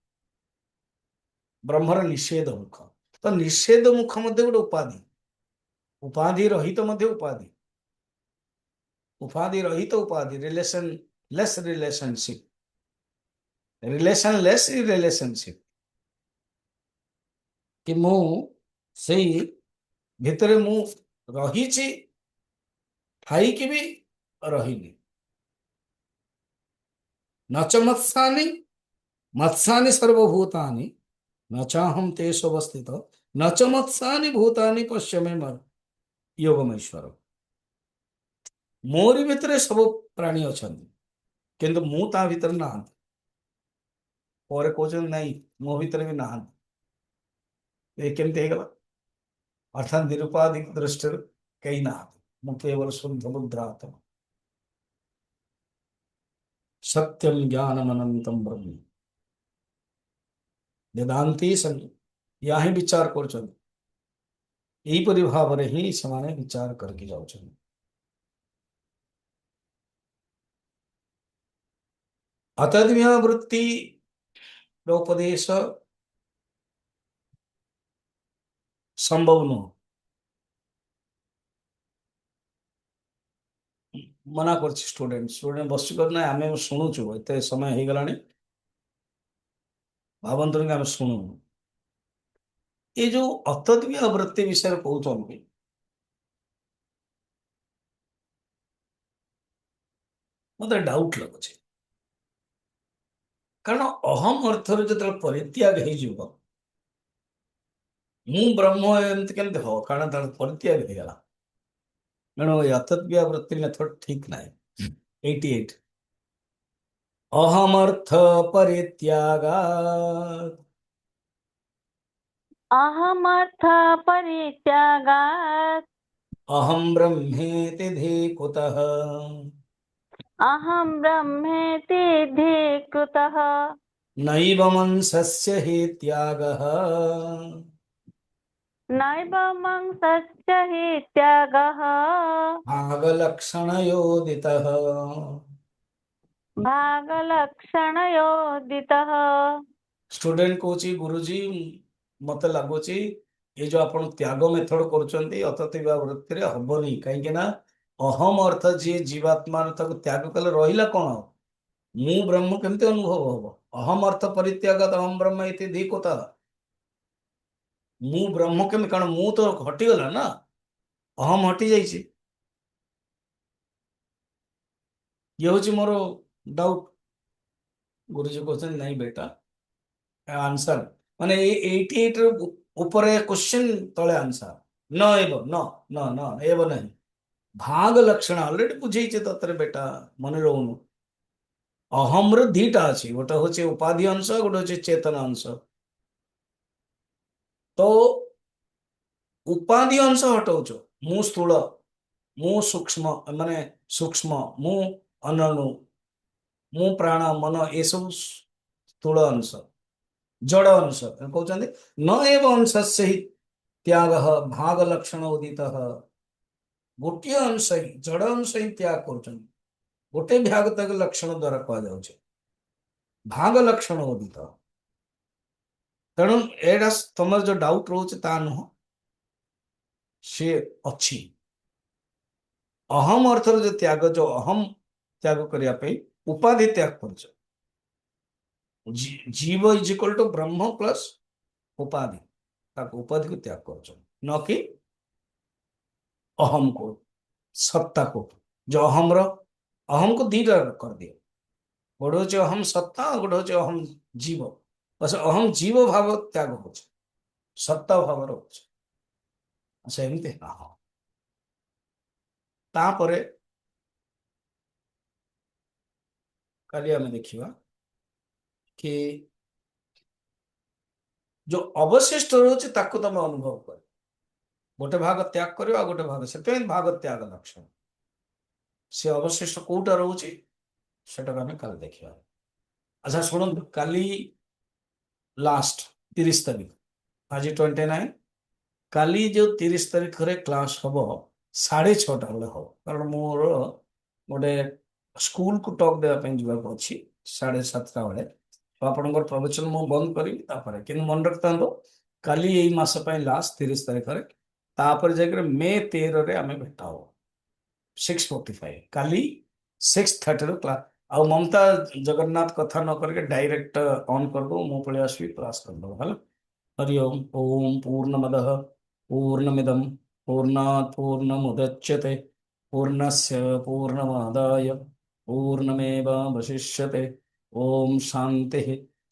Speaker 1: ब्रह्मर निषेध मुख। तो निषेध मुख मध्य गोटे उपाधि उपाधि रहित मध्य उपाधि उपाधि रहित उपाधि relation less relationship relation less relationship कि मु से भितरे मु रही थाई कि भी रही न च मत्सानि मत्सानि सर्वभूतानि न चाहम तेषु अवस्थित न च मत्सानि भूतानि पश्य मे मर योगमेश्वर। मोरी भितर सब प्राणी अच्छा किंतु मु ता भीतर ना कहते नहीं मो भीतर भी ना केमती गला अर्थात निरुपाधिक दृष्टि कई ना मु केवल शुद्ध बुद्धात्मा सत्यम ज्ञानम अनंतम ब्रह्म वेदांती सन या ही विचार कर यहीपरि भाव ही से विचार करके जाऊँ। अतद्व्यावृत्ति उपदेश संभव नुह मना कर स्टूडेंट स्टूडेंट बस ना आम शुणुचु एत समय हो गला भावतु आम शुणु ये जो अतद्व्यावृत्ति विषय कहते मत डाउट लगुच कारण अहम अर्थर जो परित्याग हो ब्रह्म एमती केमती हम कारण परित्याग हो गला तेणु अतद्व्यावृत्ति मेथड ठीक ना 88 अहमर्थ परित्यागात्
Speaker 2: अहमर्थ परित्यागात्
Speaker 1: अहम ब्रह्मेति कुतः
Speaker 2: अहं ब्रह्मेति धिकृतः
Speaker 1: नैव मंसस्य हि त्यागः
Speaker 2: नैव मंसस्य हि त्यागः
Speaker 1: भागलक्षणयोदितः।
Speaker 2: भागलक्षणयोदितः।
Speaker 1: स्टूडेंट कोची गुरुजी मते लगुच ये जो आपण त्याग मेथड करुचंती अतति वृत्ति रे हबनी कहीं ना अहम अर्थ जी जीवात्मा ताको त्याग कले रहिला कोन मु ब्रह्म केमते अनुभव हब अहम अर्थ परित्यागत अहम ब्रह्म इति धिकोता मु ब्रह्म केमते कारण मु तो हटी गला ना अहम हटी जाइए ये हूँ मोर डाउट गुरुजी कहते नहीं बेटा आंसर माने 88 ऊपर क्वेश्चन तले आंसर न एव न न न एव नहीं भाग लक्षण ऑलरेडी बुझे तत्र बेटा मन रोनु अहम रो दीटा अच्छी गोटे हूँ उपाधि अंश गोटे हूँ चेतन अंश तो उपाधि अंश हटाउच मु स्थूल मु सूक्ष्म माने सूक्ष्म मु अनणु मु प्राण मन ये सब स्थूल अंश जड़ अंश कहते न एव अंश से ही त्याग भाग लक्षण उदित गोटे अंश ही जड़ अंश ही त्याग कर गोटे भाग तक लक्षण द्वारा कह भाग लक्षण उदित तेणु एटा तुम जो डाउट रोचे ता नुह सी अच्छी अहम अर्थ जो त्याग जो अहम त्याग करने उपाधि त्याग कर जीव is equal to Brahma plus उपाधि उपाधि को त्याग कर न कि अहम को सत्ता को जो अहम अहम को दीटा कर दिए गोटे हूँ अहम सत्ता गोटे हूँ अहम जीव बस अहम जीव भाव त्याग हो सत्ता भाव सेमती हाँ तापरे काली आम देखा कि जो अवशिष्ट रोचे ताको तुम अनुभव कर गोटे भाग त्याग कर गोटे भाग से भाग त्याग लक्षण से अवशिष्ट कोटा रोचे सेटा आम कल देखा अच्छा शुणु काली लास्ट 30 तारीख आज 29 काली जो 30 तारीख रे क्लास हम 6:30 बेले हम कारण मोर गोटे स्कूल को टॉक देवाई जावाक अच्छी 7:30 बेले तो आपंकर प्रवचन मु बंद करी कि मन रखता काली यही मास लास्ट 30 तारीख रे तापर जाकर मे 13 रे आम भेटा हो 6:45 काली 6:30 क्लास आ ममता जगन्नाथ कथा न करके डायरेक्ट ऑन कर दो मु पलि आसबि क्लास कर दो है हरि ओम ओम पूर्णमदः पूर्णमिदं पूर्णात् पूर्णमुदच्यते पूर्णस्य पूर्णमादाय पूर्णमेवावशिष्यते ओम शांति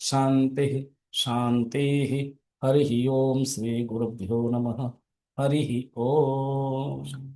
Speaker 1: शांति शांति हरि ओम श्री गुरुभ्यो नमः हरि ओम